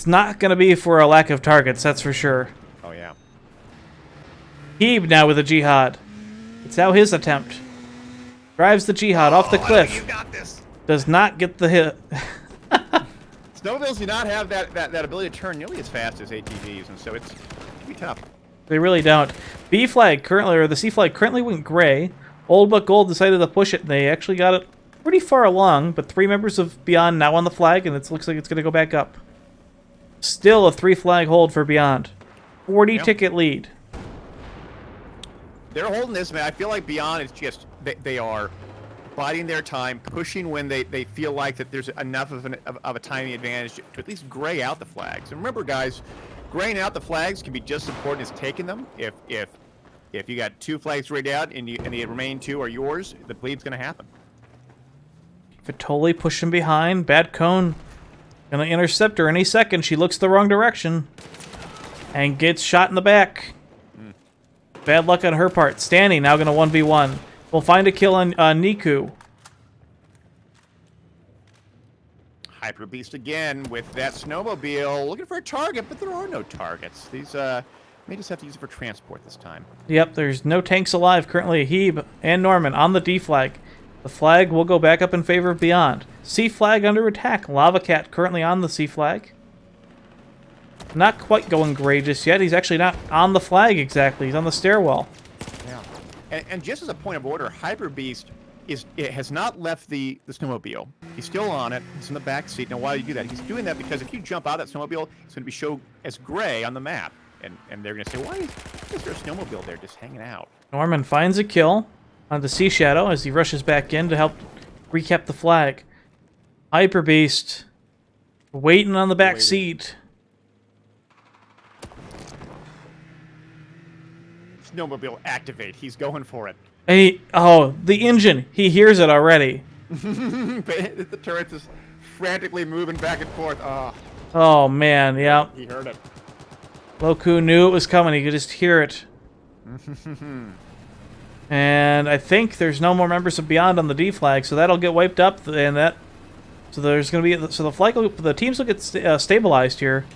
not going to be for a lack of targets, that's for sure. Oh, yeah. Heeb now with a Jihad. It's now his attempt. Drives the Jihad off the cliff. You got this. Does not get the hit. Snowmobiles do not have that ability to turn nearly as fast as ATVs, and so it can be tough. They really don't. B flag currently, or the C flag currently went gray. Old But Gold decided to push it, and they actually got it pretty far along, but 3 members of Beyond now on the flag, and it looks like it's going to go back up. Still a 3 flag hold for Beyond. 40 ticket lead. They're holding this, man. I feel like Beyond is just, they are biding their time, pushing when they feel like that there's enough of a timing advantage to at least gray out the flags. And remember, guys, graying out the flags can be just as important as taking them. If you got 2 flags grayed out and the remaining 2 are yours, the bleed's going to happen. Vitoli pushing behind. Bad Cone gonna intercept her any second. She looks the wrong direction and gets shot in the back. Bad luck on her part. Stanny now gonna 1v1. We'll find a kill on Niku. Hyper Beast again with that snowmobile, looking for a target, but there are no targets. These may just have to use it for transport this time. Yep, there's no tanks alive currently. Heeb and Norman on the D flag. The flag will go back up in favor of Beyond. C flag under attack. Lava Cat currently on the C flag. Not quite going gray just yet. He's actually not on the flag exactly. He's on the stairwell. Yeah. And just as a point of order, Hyper Beast has not left the snowmobile. He's still on it. He's in the back seat. Now, why do you do that? He's doing that because if you jump out of that snowmobile, it's going to be shown as gray on the map. And they're going to say, why is there a snowmobile there just hanging out? Norman finds a kill on the Sea Shadow as he rushes back in to help recap the flag. Hyper Beast waiting on the back seat. Snowmobile activate. He's going for it. The engine. He hears it already. The turret is frantically moving back and forth. Oh man, yeah. He heard it. Loku knew it was coming. He could just hear it. And I think there's no more members of Beyond on the D flag, so that'll get wiped up, and so there's going to be the teams will get stabilized here.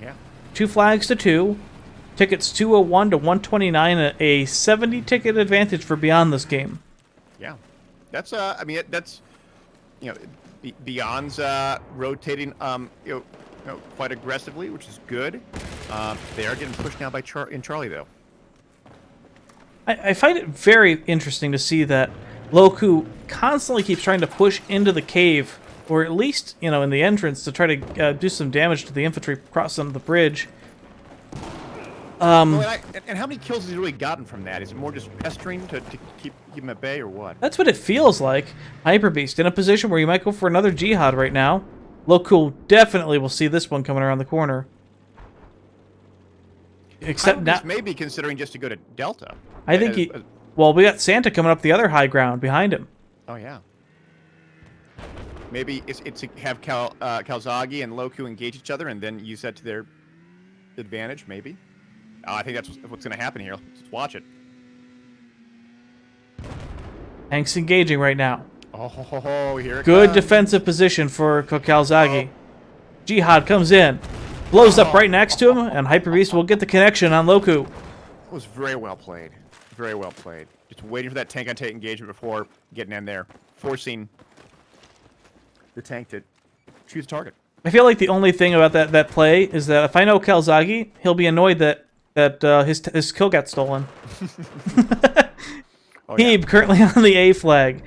Yeah. 2 flags to 2, tickets 201 to 129, a 70 ticket advantage for Beyond this game. Yeah, that's that's Beyond's rotating quite aggressively, which is good. They are getting pushed now by Charlie though. I find it very interesting to see that Loku constantly keeps trying to push into the cave, or at least, in the entrance, to try to do some damage to the infantry crossing the bridge. And how many kills has he really gotten from that? Is it more just pestering to keep him at bay, or what? That's what it feels like. Hyper Beast in a position where you might go for another Jihad right now. Loku definitely will see this one coming around the corner. Except now, maybe considering just to go to Delta. I think well, we got Santa coming up the other high ground behind him. Oh yeah. Maybe it's to have Kalzagi and Loku engage each other and then use that to their advantage. Maybe. I think that's what's going to happen here. Let's watch it. Hank's engaging right now. Oh, here it Good comes. defensive position for Kalzagi. Jihad comes in, blows up right next to him, and Hyper Beast will get the connection on Loku. It was very well played. Very well played. Just waiting for that tank-on-tank engagement before getting in there. Forcing the tank to choose target. I feel like the only thing about that play is that if I know Calzaghe, he'll be annoyed that his kill got stolen. Oh, Heeb currently on the A flag.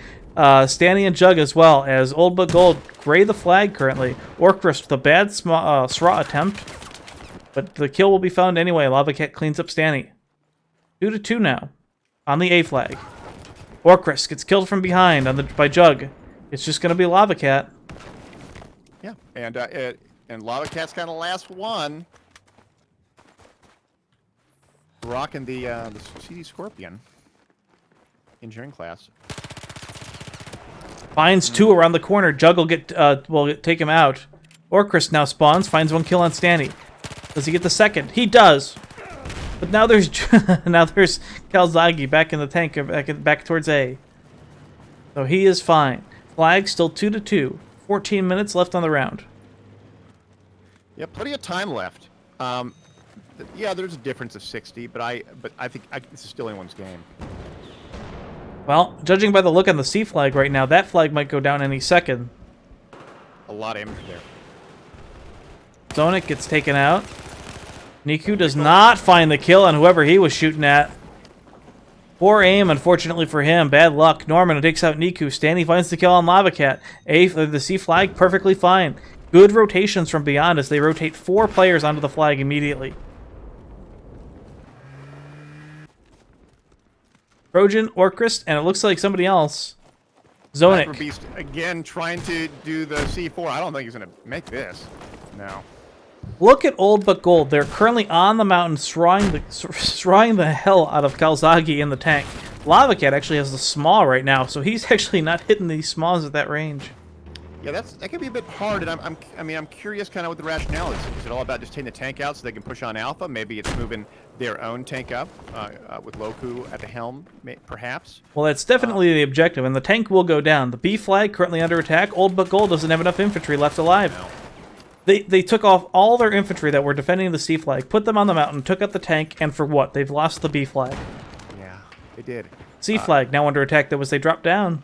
Stanny and Jug as well, as Old But Gold gray the flag currently. Orchrist with a bad SRA attempt, but the kill will be found anyway. Lava Cat cleans up Stanny. 2-2 now, on the A flag. Orchrist gets killed from behind by Jug. It's just going to be Lava Cat. Yeah, and Lava Cat's kind of last one. Rocking the CD Scorpion engineering class. Finds 2 around the corner. Jug will take him out. Orchrist now spawns, finds 1 kill on Stanny. Does he get the second? He does. But now there's Calzaghe back in the tank, back towards A. So he is fine. Flag still 2-2. 14 minutes left on the round. Yeah, plenty of time left. Yeah, there's a difference of 60, but I think this is still anyone's game. Well, judging by the look on the C flag right now, that flag might go down any second. A lot of imagery there. Zonic gets taken out. Niku does not find the kill on whoever he was shooting at. Poor aim, unfortunately for him. Bad luck. Norman takes out Niku. Stanley finds the kill on Lava Cat. The C flag, perfectly fine. Good rotations from Beyond as they rotate 4 players onto the flag immediately. Trojan, Orchrist, and it looks like somebody else. Zonic. Hyper Beast again trying to do the C4. I don't think he's going to make this. No. Look at Old But Gold. They're currently on the mountain, scrying the hell out of Calzaghe in the tank. Lava Cat actually has the small right now, so he's actually not hitting these smalls at that range. Yeah, that could be a bit hard, and I'm curious kind of what the rationale is. Is it all about just taking the tank out so they can push on Alpha? Maybe it's moving their own tank up with Loku at the helm, perhaps. Well, that's definitely the objective, and the tank will go down. The B flag currently under attack. Old But Gold doesn't have enough infantry left alive. No. They took off all their infantry that were defending the C flag, put them on the mountain, took out the tank, and for what? They've lost the B flag. Yeah, they did. C flag now under attack. That was they dropped down.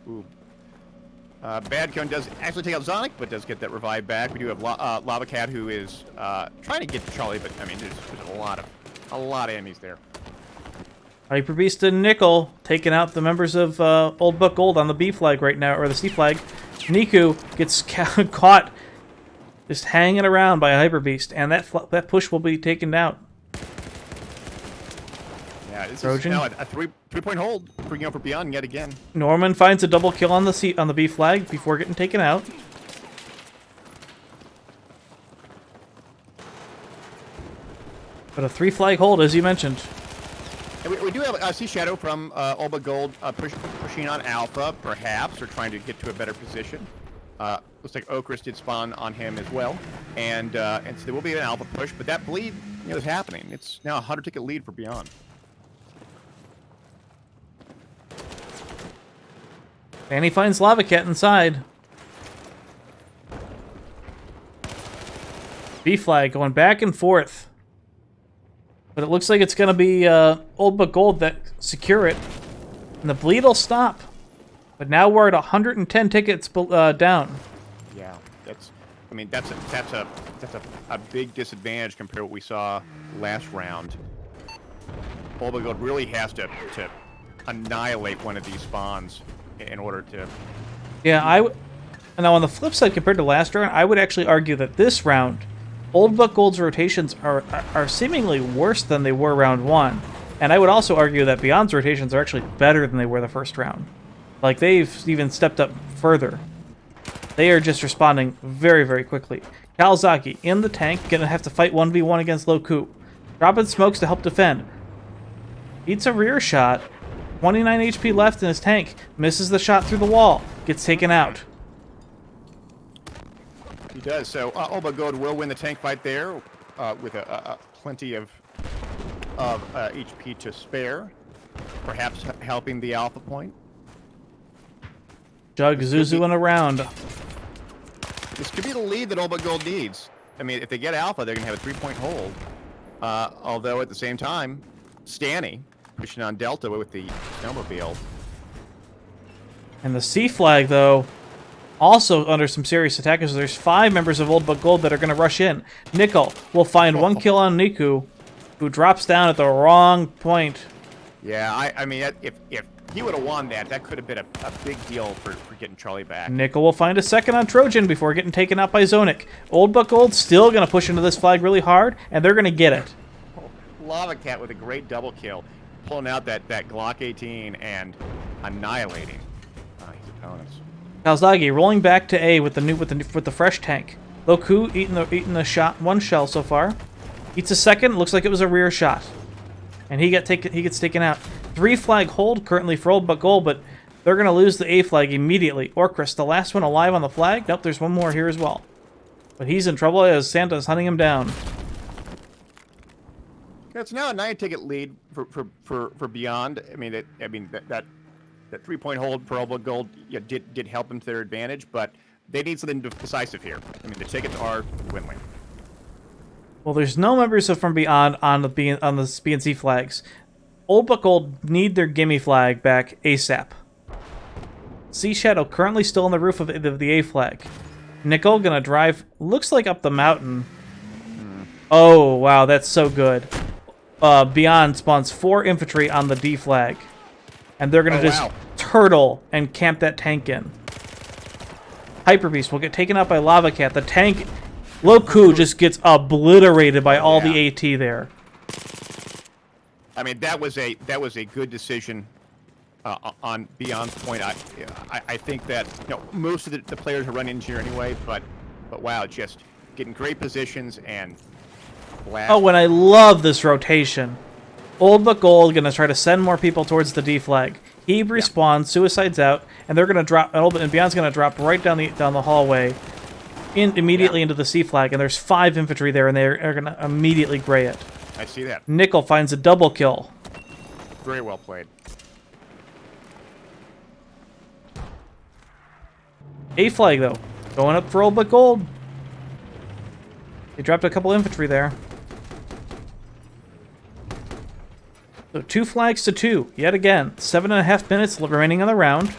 Ooh. Bad Cone does actually take out Zonic, but does get that revive back. We do have Lava Cat, who is trying to get to Charlie, but I mean, there's a lot of enemies there. Hyper Beast and Nickel taking out the members of Old But Gold on the B flag right now, or the C flag. Niku gets caught just hanging around by a Hyper Beast, and that push will be taken out. Yeah, this Trojan. is now a three-point hold for Beyond yet again. Norman finds a double kill on the B flag before getting taken out. But a 3 flag hold, as you mentioned. And we do have Sea Shadow from Old But Gold pushing on Alpha, perhaps, or trying to get to a better position. Looks like Okris did spawn on him as well, and so there will be an Alpha push, but that bleed is happening. It's now a 100-ticket lead for Beyond. And he finds Lava Cat inside. B flag going back and forth. But it looks like it's going to be Old But Gold that secure it. And the bleed will stop. But now we're at 110 tickets down. Yeah, that's a big disadvantage compared to what we saw last round. Old But Gold really has to annihilate one of these spawns in order to... Yeah, now on the flip side, compared to last round, I would actually argue that this round, Old But Gold's rotations are seemingly worse than they were round 1. And I would also argue that Beyond's rotations are actually better than they were the first round. Like, they've even stepped up further. They are just responding very, very quickly. Calzaghe in the tank, gonna have to fight 1v1 against Loku. Dropping smokes to help defend. Beats a rear shot. 29 HP left in his tank. Misses the shot through the wall. Gets taken out. He does. So Old But Gold will win the tank fight there with plenty of HP to spare, perhaps helping the Alpha point. Jug Zuzuing around. This could be the lead that All But Gold needs. I mean, if they get Alpha, they're going to have a 3-point hold. Although at the same time, Stanny pushing on Delta with the snowmobile. And the C flag, though, also under some serious attack, because there's 5 members of Old But Gold that are going to rush in. Nickel will find 1 kill on Niku, who drops down at the wrong point. Yeah, I mean, if he would have won that could have been a big deal for getting Charlie back. Nickel will find a second on Trojan before getting taken out by Zonic. Old But Gold still going to push into this flag really hard, and they're going to get it. Lava Cat with a great double kill, pulling out that Glock 18 and annihilating his opponents. Kalzagi rolling back to A with the fresh tank. Loku eating the shot, 1 shell so far. Eats a second. Looks like it was a rear shot, and he gets taken out. 3 flag hold currently for Old But Gold, but they're gonna lose the A flag immediately. Orcris, the last one alive on the flag. Nope, there's one more here as well, but he's in trouble as Santa's hunting him down. It's now a 9-ticket lead for Beyond. I mean, that 3-point hold for All But Gold did help them to their advantage, but they need something decisive here. I mean, the tickets are win-win. Well, there's no members from Beyond on the B and C flags. Old But Gold need their gimme flag back ASAP. Sea Shadow currently still on the roof of the A flag. Nickel gonna drive, looks like up the mountain. Oh, wow, that's so good. Beyond spawns 4 infantry on the D flag. And they're gonna turtle and camp that tank in. Hyper Beast will get taken out by Lava Cat. The tank, Loku just gets obliterated by all the AT there. I mean, that was a good decision on Beyond's point. I think that most of the players are running here anyway, but wow, just getting great positions and blast. Oh, and I love this rotation. Old But Gold gonna try to send more people towards the D flag. He respawns, suicides out, and they're gonna drop. And Beyond's gonna drop right down the hallway, immediately into the C flag. And there's 5 infantry there, and they're gonna immediately gray it. I see that. Nickel finds a double kill. Very well played. A flag though, going up for Old But Gold. They dropped a couple infantry there. So 2 flags to 2, yet again. 7.5 minutes remaining on the round.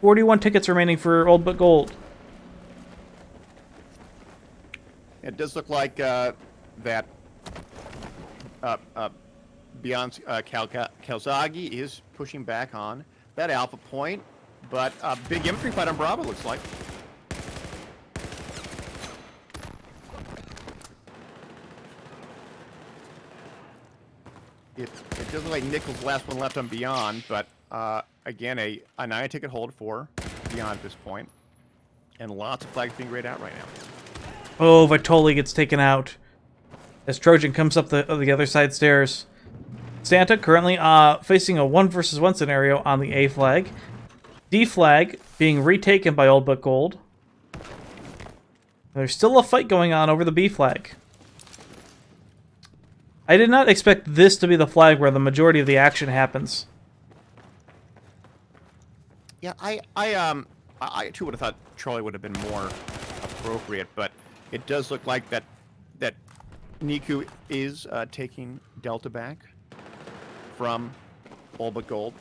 41 tickets remaining for Old But Gold. It does look like that Beyond's Kalzagi is pushing back on that Alpha point, but a big infantry fight on Bravo looks like. It does look like Nickel's the last one left on Beyond, but again, a 9-ticket hold for Beyond at this point, and lots of flags being grayed out right now. Oh, Vitoli gets taken out as Trojan comes up the other side stairs. Santa currently facing a 1 versus 1 scenario on the A flag. D flag being retaken by Old But Gold. There's still a fight going on over the B flag. I did not expect this to be the flag where the majority of the action happens. Yeah, I too would have thought Charlie would have been more appropriate, but it does look like that Niku is taking Delta back from All But Gold.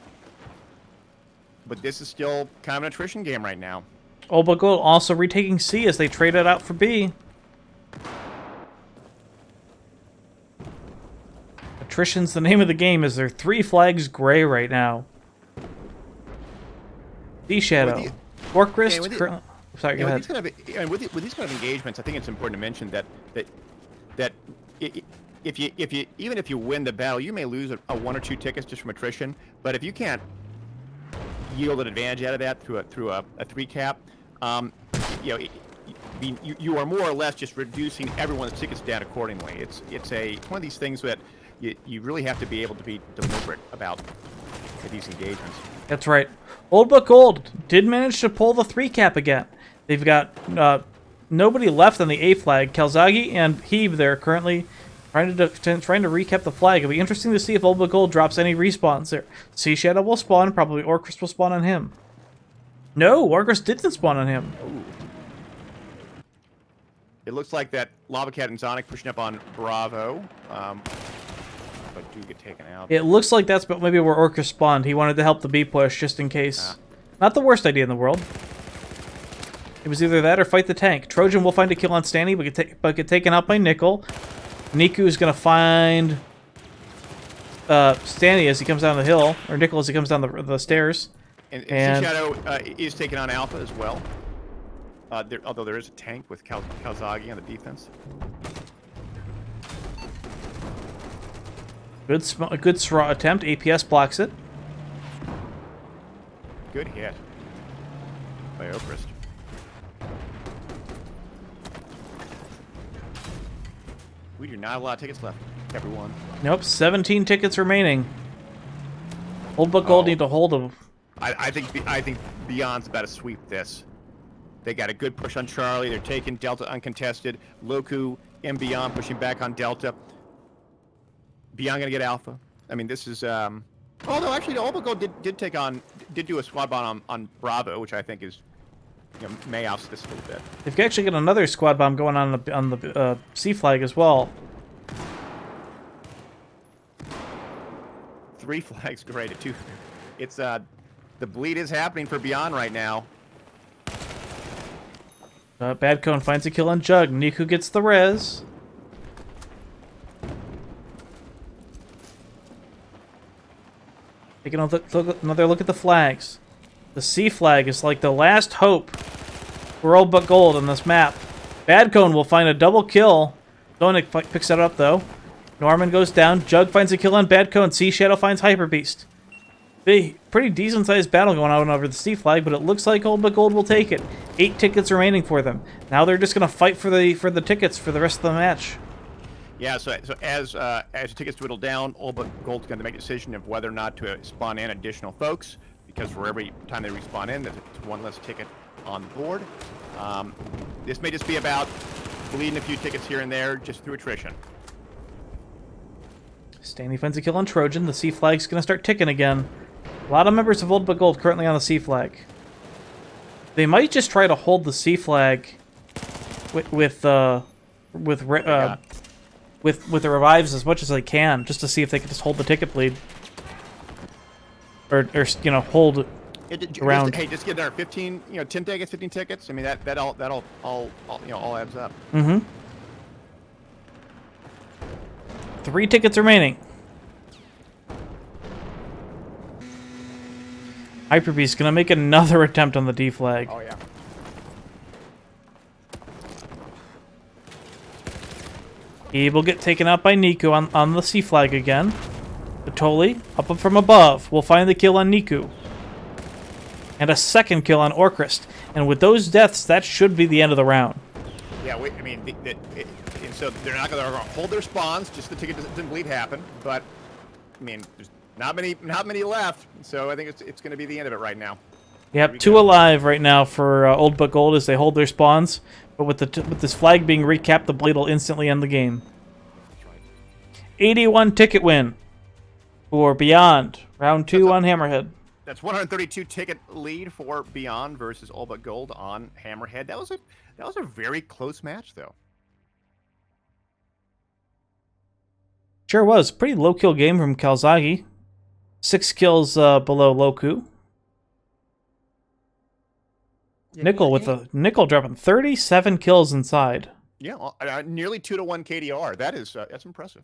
But this is still kind of an attrition game right now. Old But Gold also retaking C as they trade it out for B. Attrition's the name of the game as they're 3 flags gray right now. D Shadow. Orcris currently... Sorry, go ahead. With these kind of engagements, I think it's important to mention that even if you win the battle, you may lose a 1 or 2 tickets just from attrition. But if you can't yield an advantage out of that through a 3 cap, you are more or less just reducing everyone's tickets down accordingly. It's one of these things that you really have to be able to be deliberate about these engagements. That's right. Old But Gold did manage to pull the 3 cap again. They've got nobody left on the A flag. Kalzagi and Heeb there currently trying to recap the flag. It'll be interesting to see if Old But Gold drops any respawns there. Sea Shadow will spawn, probably Orcris will spawn on him. No, Orcris didn't spawn on him. It looks like that Lava Cat and Sonic pushing up on Bravo. But do get taken out. It looks like that's maybe where Orca spawned. He wanted to help the B push just in case. Not the worst idea in the world. It was either that or fight the tank. Trojan will find a kill on Stanny, but get taken out by Nickel. Niku is going to find Stanny as he comes down the hill, or Nickel as he comes down the stairs. And Shadow is taking on Alpha as well. Although there is a tank with Kalzagi on the defense. Good attempt. APS blocks it. Good hit by Okrist. We do not have a lot of tickets left, everyone. Nope, 17 tickets remaining. Old But Gold need to hold them. I think Beyond's about to sweep this. They got a good push on Charlie. They're taking Delta uncontested. Loku and Beyond pushing back on Delta. Beyond gonna get Alpha. I mean, this is although actually the Old But Gold did do a squad bomb on Bravo, which I think is, you know, may off this a little bit. They've actually got another squad bomb going on the C flag as well. 3 flags, great. At 2, it's the bleed is happening for Beyond right now. Bad Cone finds a kill on Jug. Niku gets the res. Take another look at the flags. The C flag is like the last hope for Old But Gold on this map. Bad Cone will find a double kill. Donik picks that up though. Norman goes down. Jug finds a kill on Bad Cone. Sea Shadow finds Hyper Beast. Pretty decent sized battle going on over the C flag, but it looks like Old But Gold will take it. 8 tickets remaining for them. Now they're just gonna fight for the tickets for the rest of the match. Yeah, so as the tickets dwindle down, Old But Gold's going to make a decision of whether or not to spawn in additional folks, because for every time they respawn in, there's one less ticket on the board. This may just be about bleeding a few tickets here and there just through attrition. Stanley finds a kill on Trojan. The C flag's gonna start ticking again. A lot of members of Old But Gold currently on the C flag. They might just try to hold the C flag with the revives as much as they can, just to see if they can just hold the ticket bleed, or you know, hold around. Hey, just get there 15, 10 tickets, 15 tickets. I mean that all adds up. Mm-hmm. 3 tickets remaining. Hyperbeast's gonna make another attempt on the D flag. Oh yeah. He will get taken out by Niku on the C flag again. Batoli, up from above, will find the kill on Niku. And a second kill on Orcrist. And with those deaths, that should be the end of the round. Yeah, and so they're not going to hold their spawns, just the ticket didn't bleed happen. But, I mean, there's not many left, so I think it's going to be the end of it right now. Yep, 2 alive right now for Old But Gold as they hold their spawns. But with this flag being recapped, the bleed will instantly end the game. 81 ticket win for Beyond. Round 2 on Hammerhead. That's 132 ticket lead for Beyond versus Old But Gold on Hammerhead. That was a very close match, though. Sure was. Pretty low kill game from Kalzagi. 6 kills below Loku. Yeah, Nickel dropping 37 kills inside. Yeah, nearly 2-to-1 KDR. That's impressive.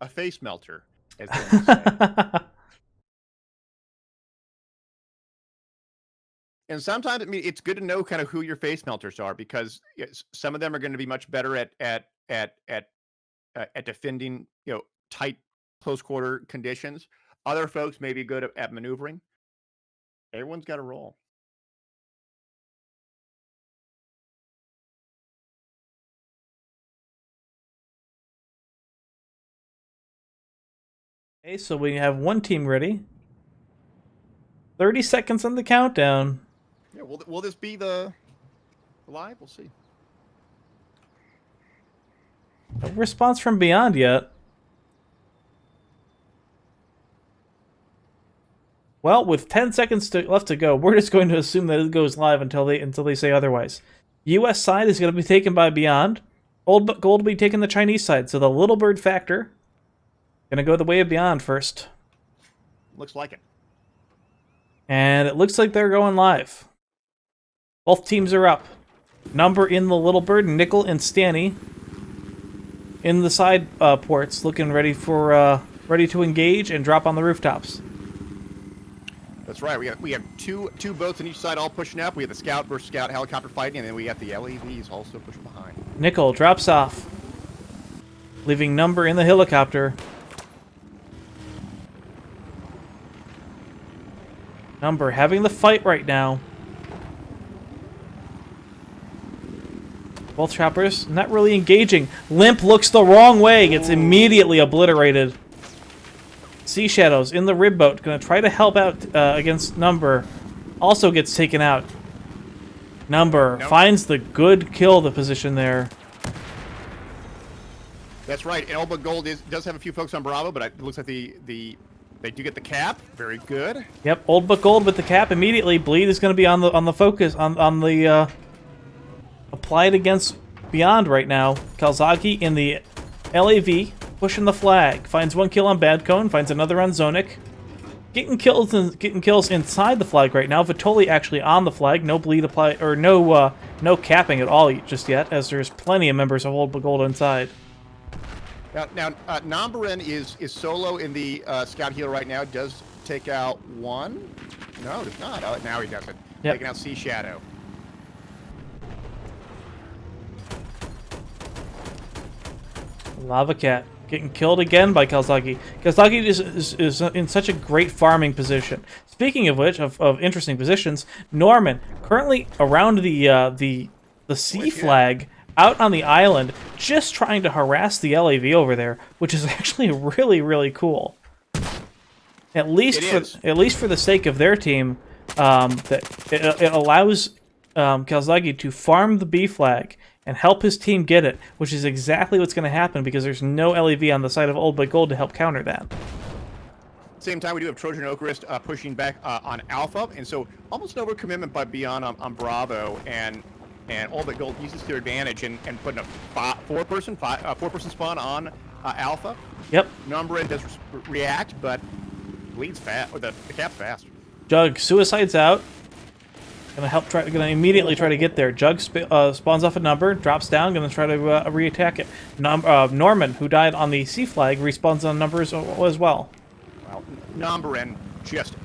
A face melter, as they say. And sometimes, I mean, it's good to know kind of who your face melters are, because some of them are going to be much better at defending, tight close quarter conditions. Other folks may be good at maneuvering. Everyone's got a role. Okay, so we have one team ready. 30 seconds on the countdown. Yeah, will this be the live? We'll see. No response from Beyond yet. Well, with 10 seconds left to go, we're just going to assume that it goes live until they say otherwise. U.S. side is going to be taken by Beyond. Old But Gold will be taking the Chinese side. So the Little Bird factor going to go the way of Beyond first. Looks like it. And it looks like they're going live. Both teams are up. Number in the Little Bird, Nickel and Stanny in the side ports, looking ready for ready to engage and drop on the rooftops. That's right. We have two boats on each side, all pushing up. We have the Scout versus Scout helicopter fighting, and then we got the LEVs also pushing behind. Nickel drops off, leaving Number in the helicopter. Number having the fight right now. Both choppers not really engaging. Limp looks the wrong way, gets immediately obliterated. Sea Shadows in the rib boat, gonna try to help out against Number. Also gets taken out. Number finds the good kill the position there. That's right. And Old But Gold does have a few folks on Bravo, but it looks like they do get the cap. Very good. Yep, Old But Gold with the cap immediately. Bleed is gonna be on the focus on the applied against Beyond right now. Kalzaki in the LAV, pushing the flag. Finds one kill on Bad Cone, finds another on Zonik. Getting kills inside the flag right now. Vitoli actually on the flag. No bleed apply or no capping at all just yet, as there's plenty of members of Old But Gold inside. Now Nambarin is solo in the Scout Healer right now. Does take out one. No, does not. Oh, now he does it. Yep. Taking out Sea Shadow. Lava Cat getting killed again by Kalzaki. Kalzaki is in such a great farming position. Speaking of which, of interesting positions, Norman currently around the sea flag out on the island, just trying to harass the LAV over there, which is actually really cool. At least for the sake of their team, that it allows Kalzaki to farm the B flag and help his team get it, which is exactly what's going to happen because there's no LEV on the side of Old But Gold to help counter that. Same time, we do have Trojan Oakrist pushing back on Alpha, and so almost no commitment by Beyond on Bravo, and Old But Gold uses their advantage and putting a four-person spawn on Alpha. Yep. Numberin does react, but bleeds fast, or the cap's fast. Jug suicides out. Gonna immediately try to get there. Jug spawns off a Number, drops down, gonna try to re-attack it. Norman, who died on the C flag, respawns on Numbers as well. Well, Nambarin just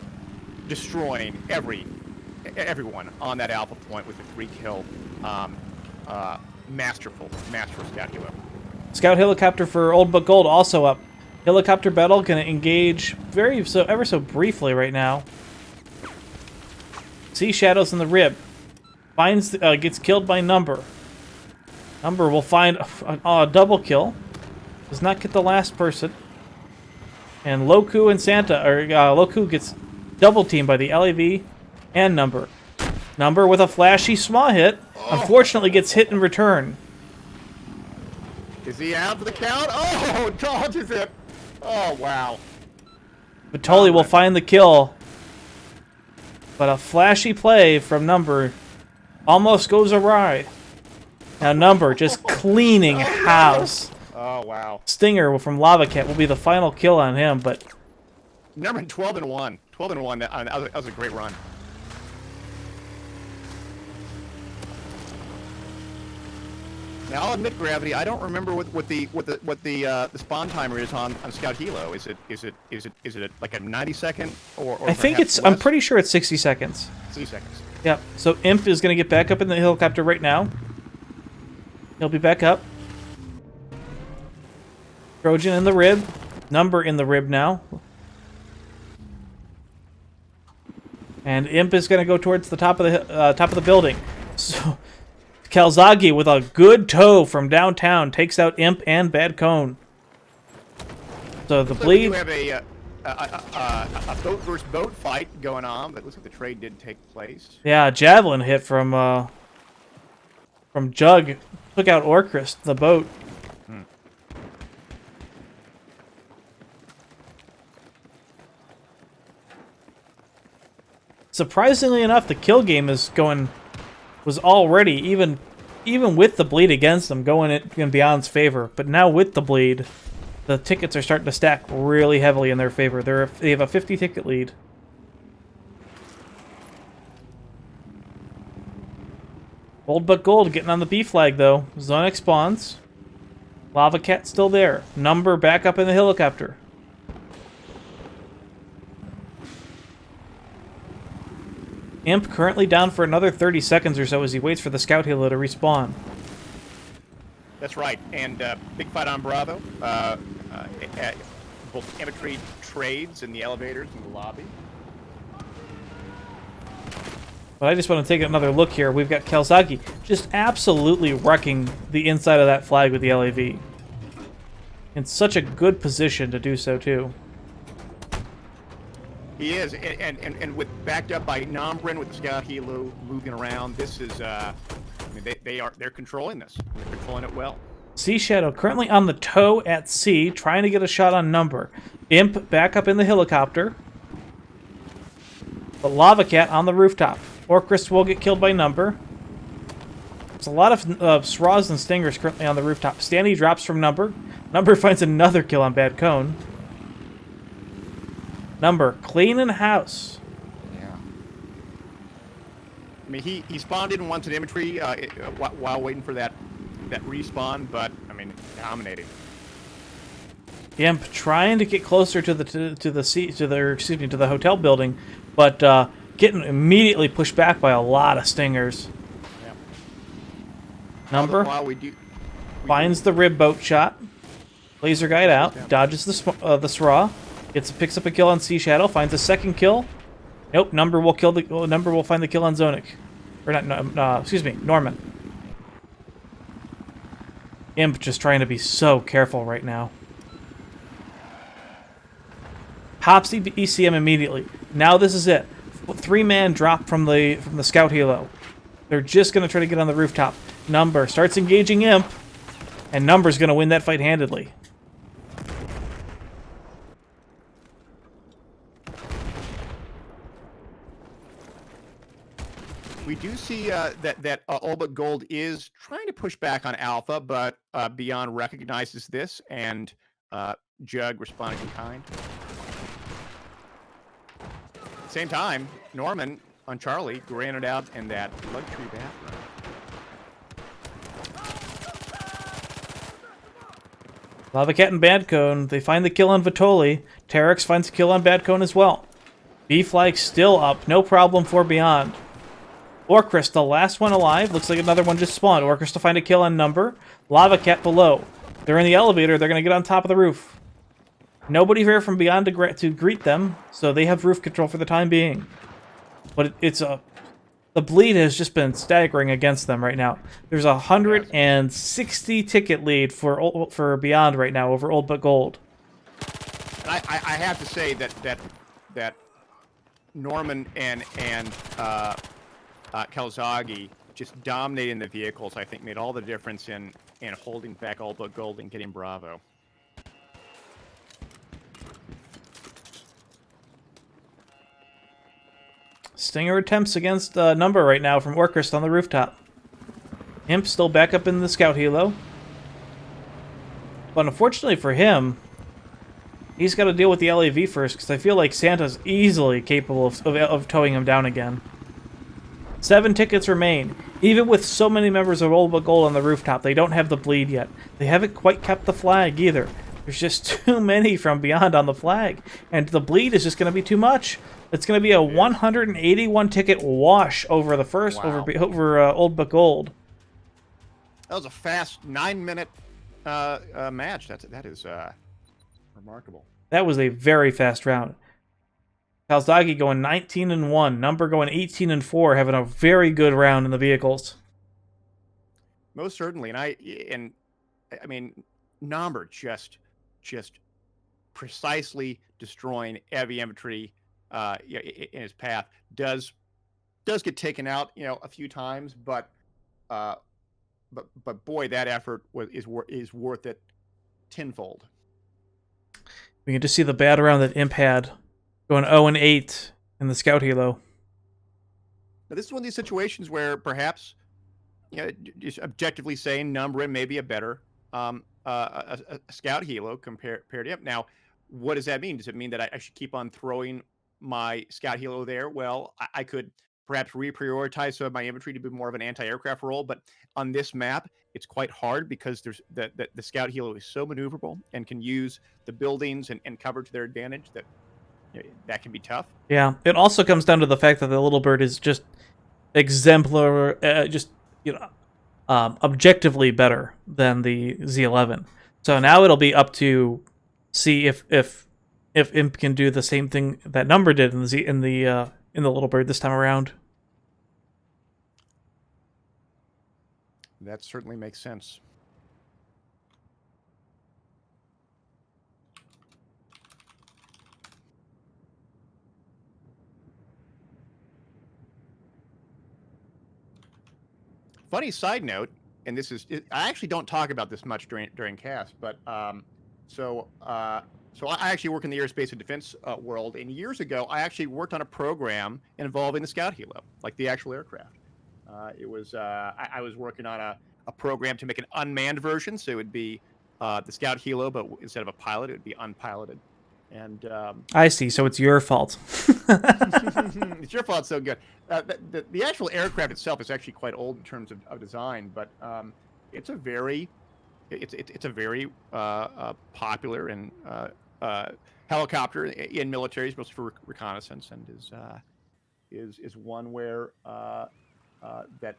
destroying everyone on that Alpha point with a 3-kill, masterful Scout Helo. Scout helicopter for Old But Gold also up. Helicopter battle gonna engage ever so briefly right now. Sea Shadows in the rib. Gets killed by Number. Number will find a double kill. Does not get the last person. And Loku and Santa, or Loku gets double teamed by the LAV and Number. Number with a flashy smaw hit. Unfortunately gets hit in return. Is he out for the count? Oh, dodges it. Oh, wow. Vitoli will find the kill. But a flashy play from Number almost goes awry. Now Number just cleaning house. Oh, wow. Stinger from Lava Cat will be the final kill on him, but... Number 12-1. 12-1, that was a great run. Now I'll admit, Gravity, I don't remember what the spawn timer is on Scout Helo. Is it like a 90-second or I think it's less? I'm pretty sure it's 60 seconds. 60 seconds. Yep. So Imp is going to get back up in the helicopter right now. He'll be back up. Trojan in the rib. Number in the rib now. And Imp is going to go towards the top of the building. So Kalzagi with a good toe from downtown takes out Imp and Bad Cone. So the bleed. We have a boat versus boat fight going on, but it looks like the trade did take place. Yeah, javelin hit from Jug took out Orchrist, the boat. Surprisingly enough, the kill game is going was already, even with the bleed against them, going in Beyond's favor. But now with the bleed, the tickets are starting to stack really heavily in their favor. They have a 50 ticket lead. Old but Gold getting on the B flag though. Zonex spawns. Lava Cat still there. Number back up in the helicopter. Imp currently down for another 30 seconds or so as he waits for the scout helo to respawn. That's right, and big fight on Bravo. At both infantry trades in the elevators in the lobby. But I just want to take another look here. We've got Kalzaki just absolutely wrecking the inside of that flag with the LAV. In such a good position to do so, too. He is, and with backed up by Nombrin with the scout helo moving around. This is, I mean, they're controlling this. They're controlling it well. Sea Shadow currently on the tow at sea, trying to get a shot on Number. Imp back up in the helicopter. But Lava Cat on the rooftop. Orchrist will get killed by Number. There's a lot of Sras and Stingers currently on the rooftop. Stanny drops from Number. Number finds another kill on Bad Cone. Number cleaning house. Yeah. I mean, he spawned in once in infantry while waiting for that respawn, but I mean, dominating. Imp trying to get closer to the hotel building, but getting immediately pushed back by a lot of Stingers. Yeah. Number finds the rib boat shot. Laser guide out, dodges the Sra, picks up a kill on Sea Shadow, finds a second kill. Nope, Number will find the kill on Zonic, or not. Excuse me, Norman. Imp just trying to be so careful right now. Pops the ECM immediately. Now this is it. 3-man drop from the scout helo. They're just gonna try to get on the rooftop. Number starts engaging Imp, and Number's gonna win that fight handedly. We do see that All But Gold is trying to push back on Alpha, but Beyond recognizes this, and Jug responding in kind. At the same time, Norman on Charlie granted out in that luxury bathroom. Lava Cat and Bad Cone, they find the kill on Vitoli. Terex finds a kill on Bad Cone as well. B-Flag still up, no problem for Beyond. Orchrist, the last one alive. Looks like another one just spawned. Orchrist to find a kill on Number. Lava Cat below. They're in the elevator. They're going to get on top of the roof. Nobody here from Beyond to greet them, so they have roof control for the time being. But the bleed has just been staggering against them right now. There's a 160 ticket lead for Beyond right now over Old But Gold. And I have to say that Norman and Kalzagi just dominating the vehicles, I think, made all the difference in holding back All But Gold and getting Bravo. Stinger attempts against Number right now from Orchrist on the rooftop. Imp still back up in the scout helo. But unfortunately for him, he's got to deal with the LAV first, because I feel like Santa's easily capable of towing him down again. 7 tickets remain. Even with so many members of Old But Gold on the rooftop, they don't have the bleed yet. They haven't quite kept the flag either. There's just too many from Beyond on the flag, and the bleed is just going to be too much. It's going to be a 181 ticket wash over the first over Old But Gold. That was a fast 9-minute match. That is remarkable. That was a very fast round. Kalzagi going 19-1, Number going 18-4, having a very good round in the vehicles. Most certainly, and I mean, Number just precisely destroying heavy infantry in his path. Does get taken out, a few times, but boy, that effort is worth it tenfold. We can just see the bad round that Imp had, going 0-8 in the scout helo. Now, this is one of these situations where perhaps, just objectively saying Numbrin may be a better a scout helo compared to him. Now, what does that mean? Does it mean that I should keep on throwing my scout helo there? Well, I could perhaps reprioritize some of my infantry to be more of an anti-aircraft role, but on this map, it's quite hard because there's the scout helo is so maneuverable and can use the buildings and cover to their advantage that that can be tough. Yeah, it also comes down to the fact that the Little Bird is just exemplar, objectively better than the Z11. So now it'll be up to see if Imp can do the same thing that Number did in the Little Bird this time around. That certainly makes sense. Funny side note, and this is, I actually don't talk about this much during cast, but so I actually work in the aerospace and defense world, and years ago I actually worked on a program involving the Scout Helo, like the actual aircraft. It was I was working on a program to make an unmanned version, so it would be the Scout Helo, but instead of a pilot, it would be unpiloted. And I see. So it's your fault. it's your fault. It's so good. The actual aircraft itself is actually quite old in terms of design, but it's a very popular and helicopter in militaries, mostly for reconnaissance, and is one where that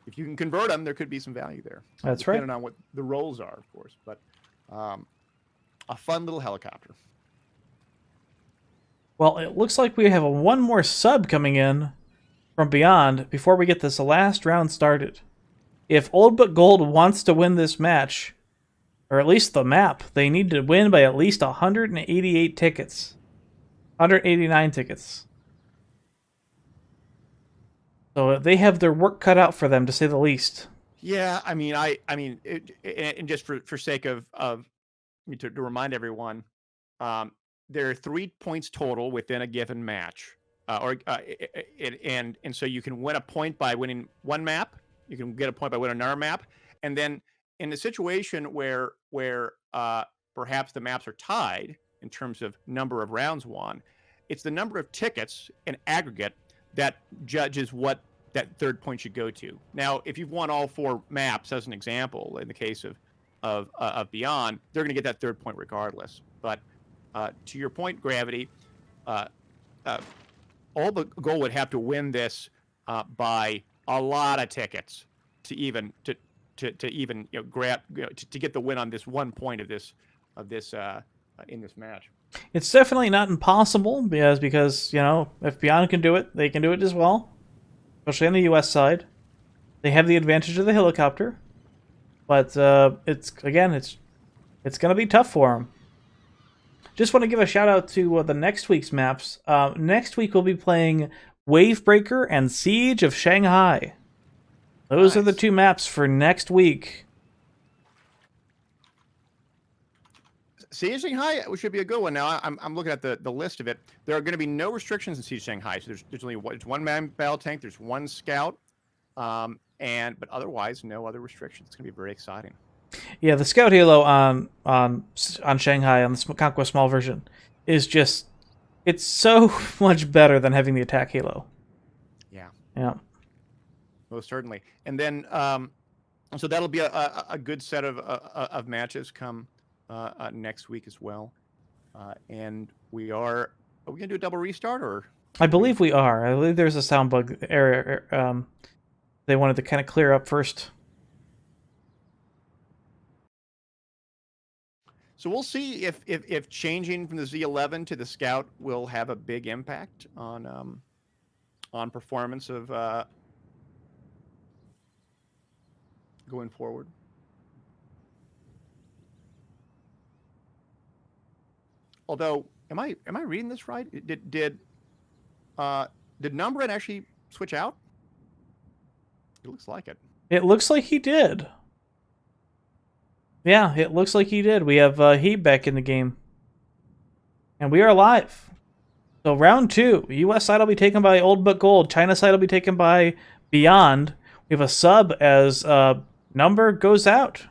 if you can convert them, there could be some value there. That's right. Depending on what the roles are, of course, but a fun little helicopter. Well, it looks like we have one more sub coming in from Beyond before we get this last round started. If Old But Gold wants to win this match, or at least the map, they need to win by at least 188 tickets. 189 tickets. So they have their work cut out for them, to say the least. Yeah, I mean, and just for sake of to remind everyone, there are 3 points total within a given match, and so you can win a point by winning one map. You can get a point by winning another map, and then in a situation where perhaps the maps are tied in terms of number of rounds won, it's the number of tickets in aggregate that judges what that third point should go to. Now, if you've won all 4 maps, as an example, in the case of Beyond, they're going to get that third point regardless. But to your point, Gravity, All But Gold would have to win this by a lot of tickets to even grab to get the win on this 1 point of this in this match. It's definitely not impossible because if Beyond can do it, they can do it as well. Especially on the U.S. side, they have the advantage of the helicopter, but it's going to be tough for them. Just want to give a shout out to the next week's maps. Next week we'll be playing Wavebreaker and Siege of Shanghai. Those are the 2 maps for next week. Siege Shanghai should be a good one. Now I'm looking at the list of it. There are going to be no restrictions in Siege Shanghai. So there's only one man battle tank. There's 1 scout, but otherwise no other restrictions. It's going to be very exciting. Yeah, the Scout Halo on Shanghai on the Conquest Small version is it's so much better than having the Attack Halo. Yeah, most certainly. And then so that'll be a good set of matches come next week as well. And are we going to do a double restart, or? I believe we are. I believe there's a sound bug area they wanted to kind of clear up first. So we'll see if changing from the Z11 to the Scout will have a big impact on performance of going forward. Although, am I reading this right? Did Numbrin actually switch out? It looks like it. It looks like he did. Yeah, it looks like he did. We have Heat back in the game. And we are live. So round 2, U.S. side will be taken by Old But Gold. China side will be taken by Beyond. We have a sub as number goes out.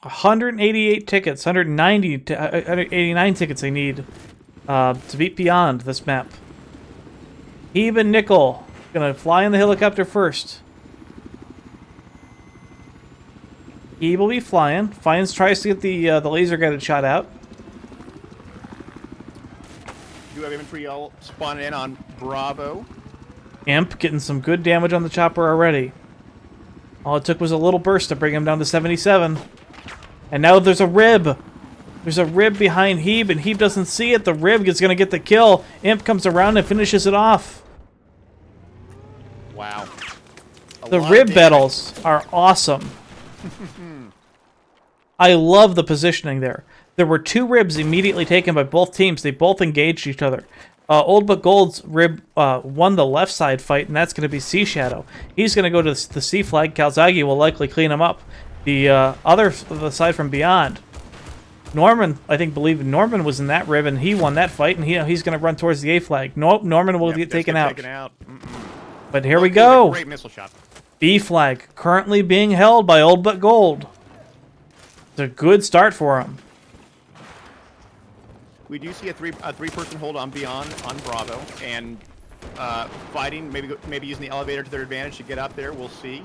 188 tickets, 189 tickets they need to beat Beyond this map. Hebe and Nickel gonna fly in the helicopter first. Hebe will be flying. Fines tries to get the laser guided shot out. You have infantry all spawning in on Bravo. Imp getting some good damage on the chopper already. All it took was a little burst to bring him down to 77. And now there's a rib. There's a rib behind Hebe, and Hebe doesn't see it. The rib is going to get the kill. Imp comes around and finishes it off. Wow. The rib battles are awesome. I love the positioning there. There were 2 ribs immediately taken by both teams. They both engaged each other. Old But Gold's rib won the left side fight, and that's going to be Sea Shadow. He's going to go to the C flag. Calzaghe will likely clean him up. The the side from Beyond, Norman, I think, believe Norman was in that rib, and he won that fight, and he's going to run towards the A flag. Nope, Norman will get taken out. But here we go. Great missile shot. B flag currently being held by Old But Gold. It's a good start for him. We do see a three-person hold on Beyond on Bravo, and fighting, maybe using the elevator to their advantage to get up there. We'll see.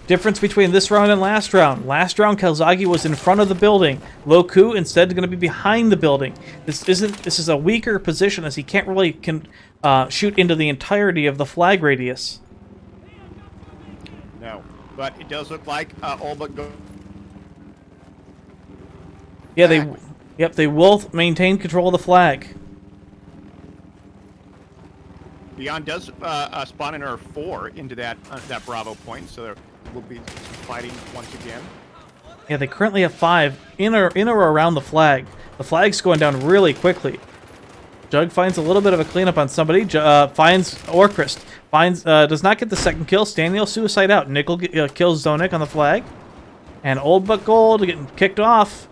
Difference between this round and last round. Last round, Calzaghe was in front of the building. Loku instead going to be behind the building. This is a weaker position as he can't really shoot into the entirety of the flag radius. No, but it does look like all but go. Yeah, they will maintain control of the flag. Beyond does spawn in our 4 into that Bravo point, so there will be fighting once again. Yeah, they currently have 5 in or around the flag. The flag's going down really quickly. Jug finds a little bit of a cleanup on somebody. Finds Orchrist. Does not get the second kill. Staniel suicide out. Nickel kills Zonik on the flag. And Old But Gold getting kicked off.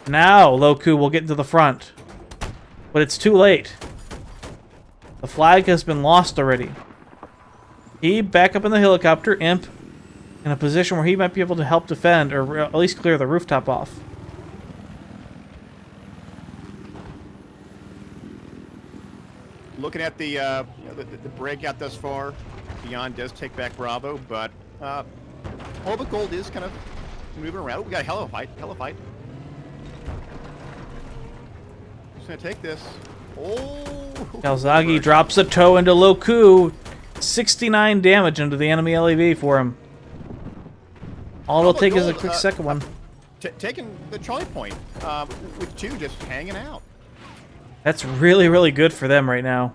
Now Loku will get into the front. But it's too late. The flag has been lost already. He back up in the helicopter. Imp in a position where he might be able to help defend, or at least clear the rooftop off. Looking at the breakout thus far, Beyond does take back Bravo, but all the gold is kind of moving around. We got a hell of a fight. Just gonna take this. Oh! Calzaghe drops a toe into Loku. 69 damage into the enemy LEV for him. All it'll take is a quick second one. Taking the Charlie point with 2 just hanging out. That's really, really good for them right now.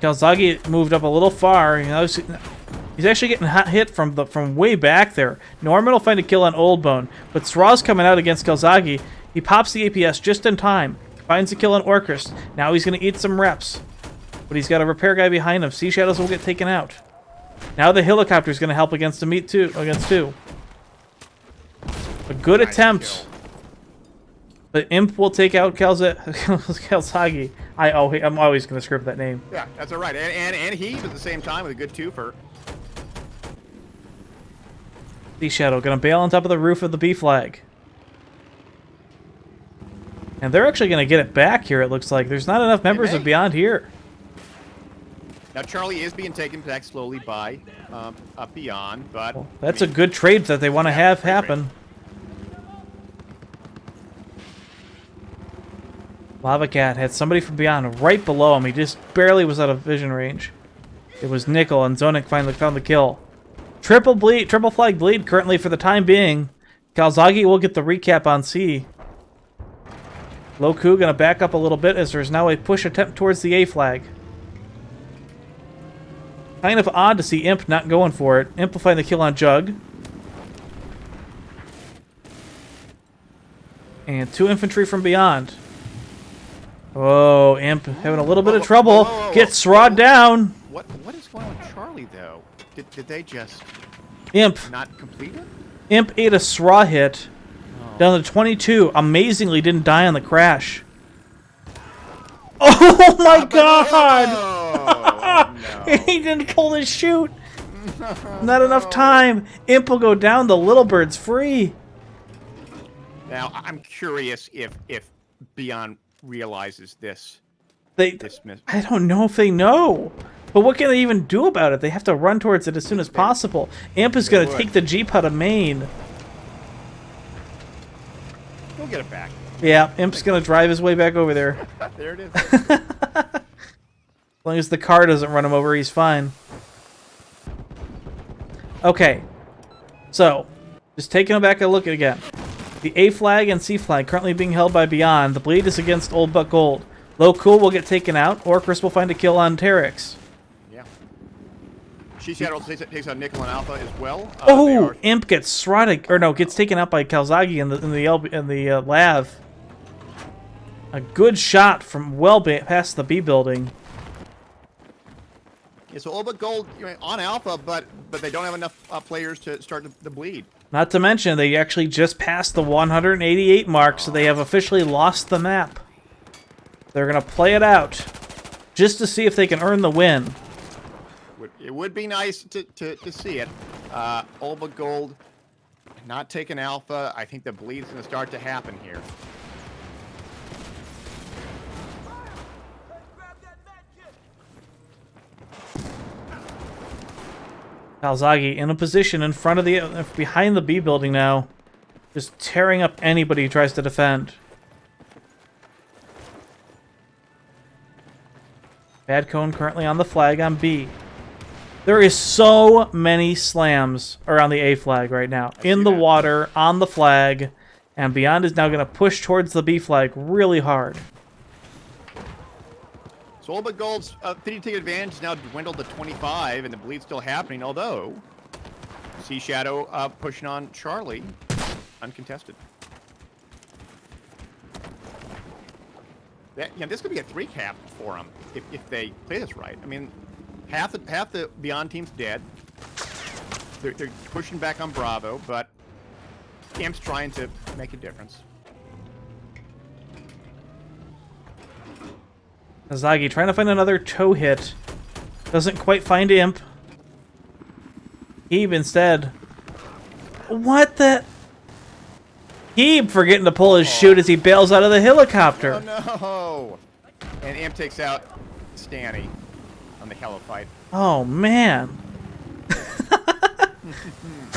Calzaghe moved up a little far. You know, he's actually getting hit from way back there. Norman will find a kill on Old Bone, but Sraw's coming out against Calzaghe. He pops the APS just in time. Finds a kill on Orchrist. Now he's going to eat some reps. But he's got a repair guy behind him. Sea Shadows will get taken out. Now the helicopter is going to help against against 2. A good attempt. But Imp will take out Calzaghe. I'm always going to script that name. Yeah, that's all right. And he, at the same time, with a good 2 for... Sea Shadow going to bail on top of the roof of the B flag. And they're actually going to get it back here, it looks like. There's not enough members of Beyond here. Now, Charlie is being taken back slowly by Beyond, but... Well, that's a good trade that they want to have happen. Lava Cat had somebody from Beyond right below him. He just barely was out of vision range. It was Nickel, and Zonik finally found the kill. Triple flag bleed currently for the time being. Calzaghe will get the recap on C. Loku gonna back up a little bit as there's now a push attempt towards the A flag. Kind of odd to see Imp not going for it. Imp will find the kill on Jug. And 2 infantry from Beyond. Oh, Imp having a little bit of trouble. Gets Srawed down. What is going on with Charlie, though? Did they just Imp not complete it? Imp ate a Sraw hit. Oh, Down to 22. Amazingly didn't die on the crash. Oh my god! Oh, no. He didn't pull his chute. Not enough time. Imp will go down. The little bird's free. Now, I'm curious if Beyond realizes this. I don't know if they know. But what can they even do about it? They have to run towards it as soon as possible. Imp is going to take the Jeep out of main. We'll get it back. Yeah, Imp's going to drive his way back over there. There it is. As long as the car doesn't run him over, he's fine. Okay. So, just taking a back a look again. The A flag and C flag currently being held by Beyond. The bleed is against Old Buck Gold. Low Cool will get taken out, or Chris will find a kill on Terex. Yeah. She Shadow takes out Nickel and Alpha as well. Oh, Imp gets swatted, or no, gets taken out by Kalzagi in the lav. A good shot from well past the B building. Yeah, so Old Buck Gold on Alpha, but they don't have enough players to start the bleed. Not to mention, they actually just passed the 188 mark, so they have officially lost the map. They're going to play it out, just to see if they can earn the win. It would be nice to see it. Old Buck Gold not taking Alpha. I think the bleed's going to start to happen here. Kalzagi in a position in front of behind the B building now. Just tearing up anybody who tries to defend. Bad Cone currently on the flag on B. There is so many slams around the A flag right now. In the water, on the flag, and Beyond is now going to push towards the B flag really hard. So Old Buck Gold's 50 ticket advantage is now dwindled to 25, and the bleed's still happening, although Sea Shadow pushing on Charlie, uncontested. This could be a 3-cap for them if they play this right. I mean, half the Beyond team's dead. They're pushing back on Bravo, but Imp's trying to make a difference. Kalzagi trying to find another toe hit. Doesn't quite find Imp. Heeb instead. What the? Heeb forgetting to pull his chute as he bails out of the helicopter. Oh no! And Imp takes out Stanny on the helo fight. Oh man.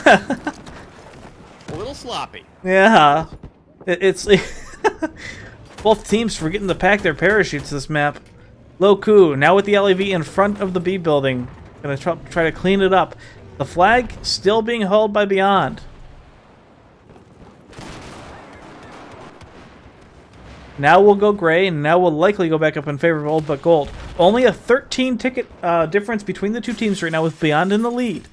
A little sloppy. Yeah. It's both teams forgetting to pack their parachutes this map. Loku now with the LAV in front of the B building. Gonna try to clean it up. The flag still being held by Beyond. Now we'll go gray, and now we'll likely go back up in favor of Old Buck Gold. Only a 13 ticket difference between the two teams right now, with Beyond in the lead.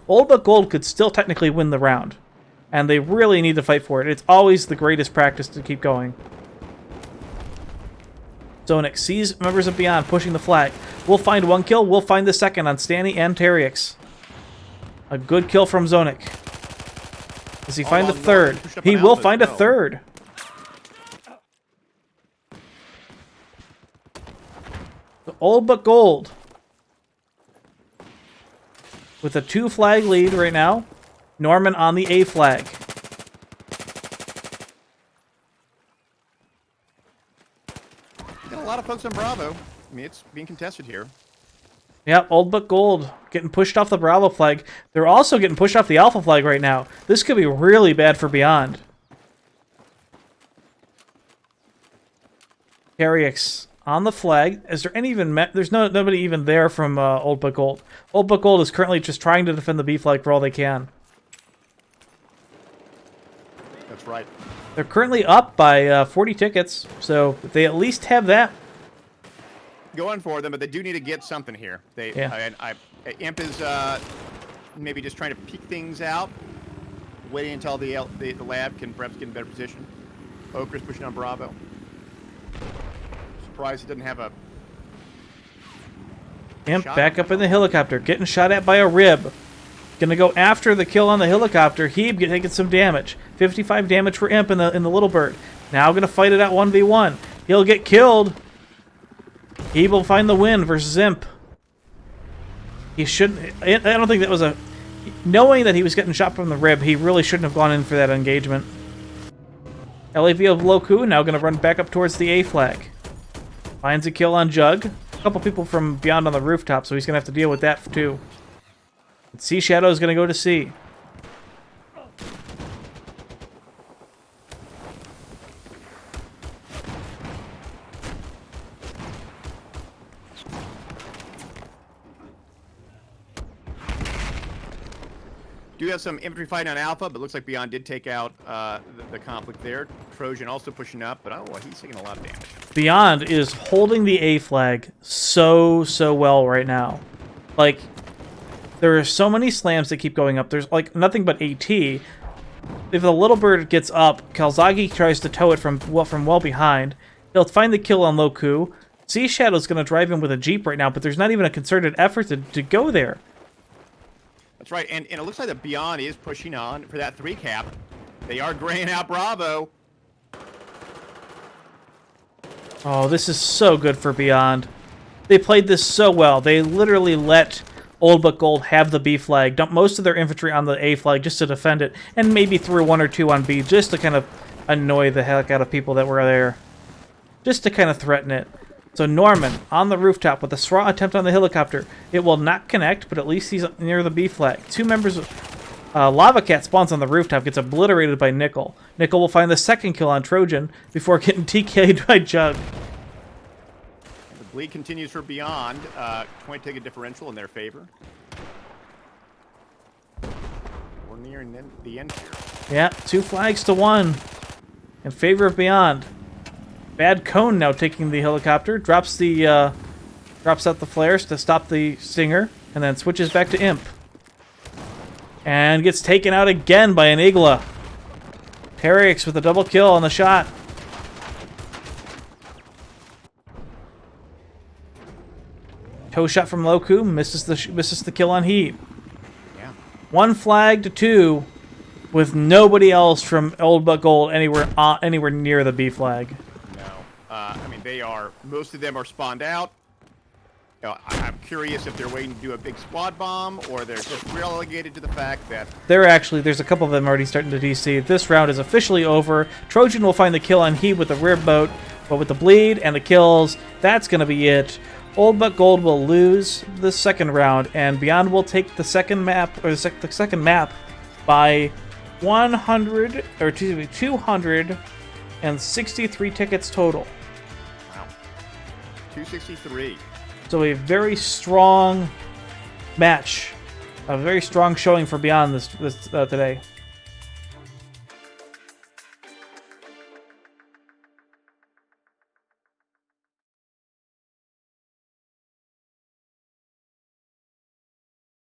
Old Buck Gold could still technically win the round, and they really need to fight for it. It's always the greatest practice to keep going. Zonik sees members of Beyond pushing the flag. We'll find one kill. We'll find the second on Stanny and Terex. A good kill from Zonik. Does he find the third? He will find a third. Old Buck Gold with a 2-flag lead right now. Norman on the A flag. Got a lot of folks on Bravo. I mean, it's being contested here. Yep, Old Buck Gold getting pushed off the Bravo flag. They're also getting pushed off the Alpha flag right now. This could be really bad for Beyond. Terex on the flag. Is there any even... There's nobody even there from Old Buck Gold. Old Buck Gold is currently just trying to defend the B flag for all they can. That's right. They're currently up by 40 tickets, so they at least have that. Going for them, but they do need to get something here. Imp is maybe just trying to peek things out, waiting until the lab can perhaps get in better position. Okra's pushing on Bravo. Surprised he doesn't have a... Imp back up in the helicopter, getting shot at by a rib. Gonna go after the kill on the helicopter. Heeb taking some damage. 55 damage for Imp in the Little Bird. Now gonna fight it out 1v1. He'll get killed. Heeb will find the win versus Imp. He shouldn't. I don't think that was a. Knowing that he was getting shot from the rib, he really shouldn't have gone in for that engagement. LAV of Loku now gonna run back up towards the A flag. Finds a kill on Jug. A couple people from beyond on the rooftop, so he's gonna have to deal with that too. Sea Shadow is gonna go to C. Do have some infantry fighting on Alpha, but looks like Beyond did take out the conflict there. Trojan also pushing up, but oh, he's taking a lot of damage. Beyond is holding the A flag so well right now. Like, there are so many slams that keep going up. There's like nothing but AT. If the Little Bird gets up, Kalzagi tries to tow it from well behind. He'll find the kill on Loku. Sea Shadow's going to drive him with a Jeep right now, but there's not even a concerted effort to go there. That's right, and it looks like that Beyond is pushing on for that 3 cap. They are graying out Bravo. Oh, this is so good for Beyond. They played this so well. They literally let Old But Gold have the B flag, dump most of their infantry on the A flag just to defend it, and maybe threw 1 or 2 on B just to kind of annoy the heck out of people that were there. Just to kind of threaten it. So Norman, on the rooftop with a SRA attempt on the helicopter. It will not connect, but at least he's near the B flag. 2 members of Lava Cat spawns on the rooftop, gets obliterated by Nickel. Nickel will find the 2nd kill on Trojan before getting TK'd by Jug. The bleed continues for Beyond. 20 ticket differential in their favor. We're nearing the end here. Yeah, 2 flags to 1 in favor of Beyond. Bad Cone now taking the helicopter, drops out the flares to stop the Stinger, and then switches back to Imp. And gets taken out again by an Igla. Perix with a double kill on the shot. Toe shot from Loku, misses the kill on Heat. Yeah. 1 flag to 2, with nobody else from Old But Gold anywhere near the B flag. I mean, most of them are spawned out. You know, I'm curious if they're waiting to do a big squad bomb, or they're just relegated to the fact that... There's a couple of them already starting to DC. This round is officially over. Trojan will find the kill on Heat with the rear boat, but with the bleed and the kills, that's going to be it. Old But Gold will lose the 2nd round, and Beyond will take the second map, or the second map, by 263 tickets total. 263. So a very strong match, a very strong showing for Beyond this today.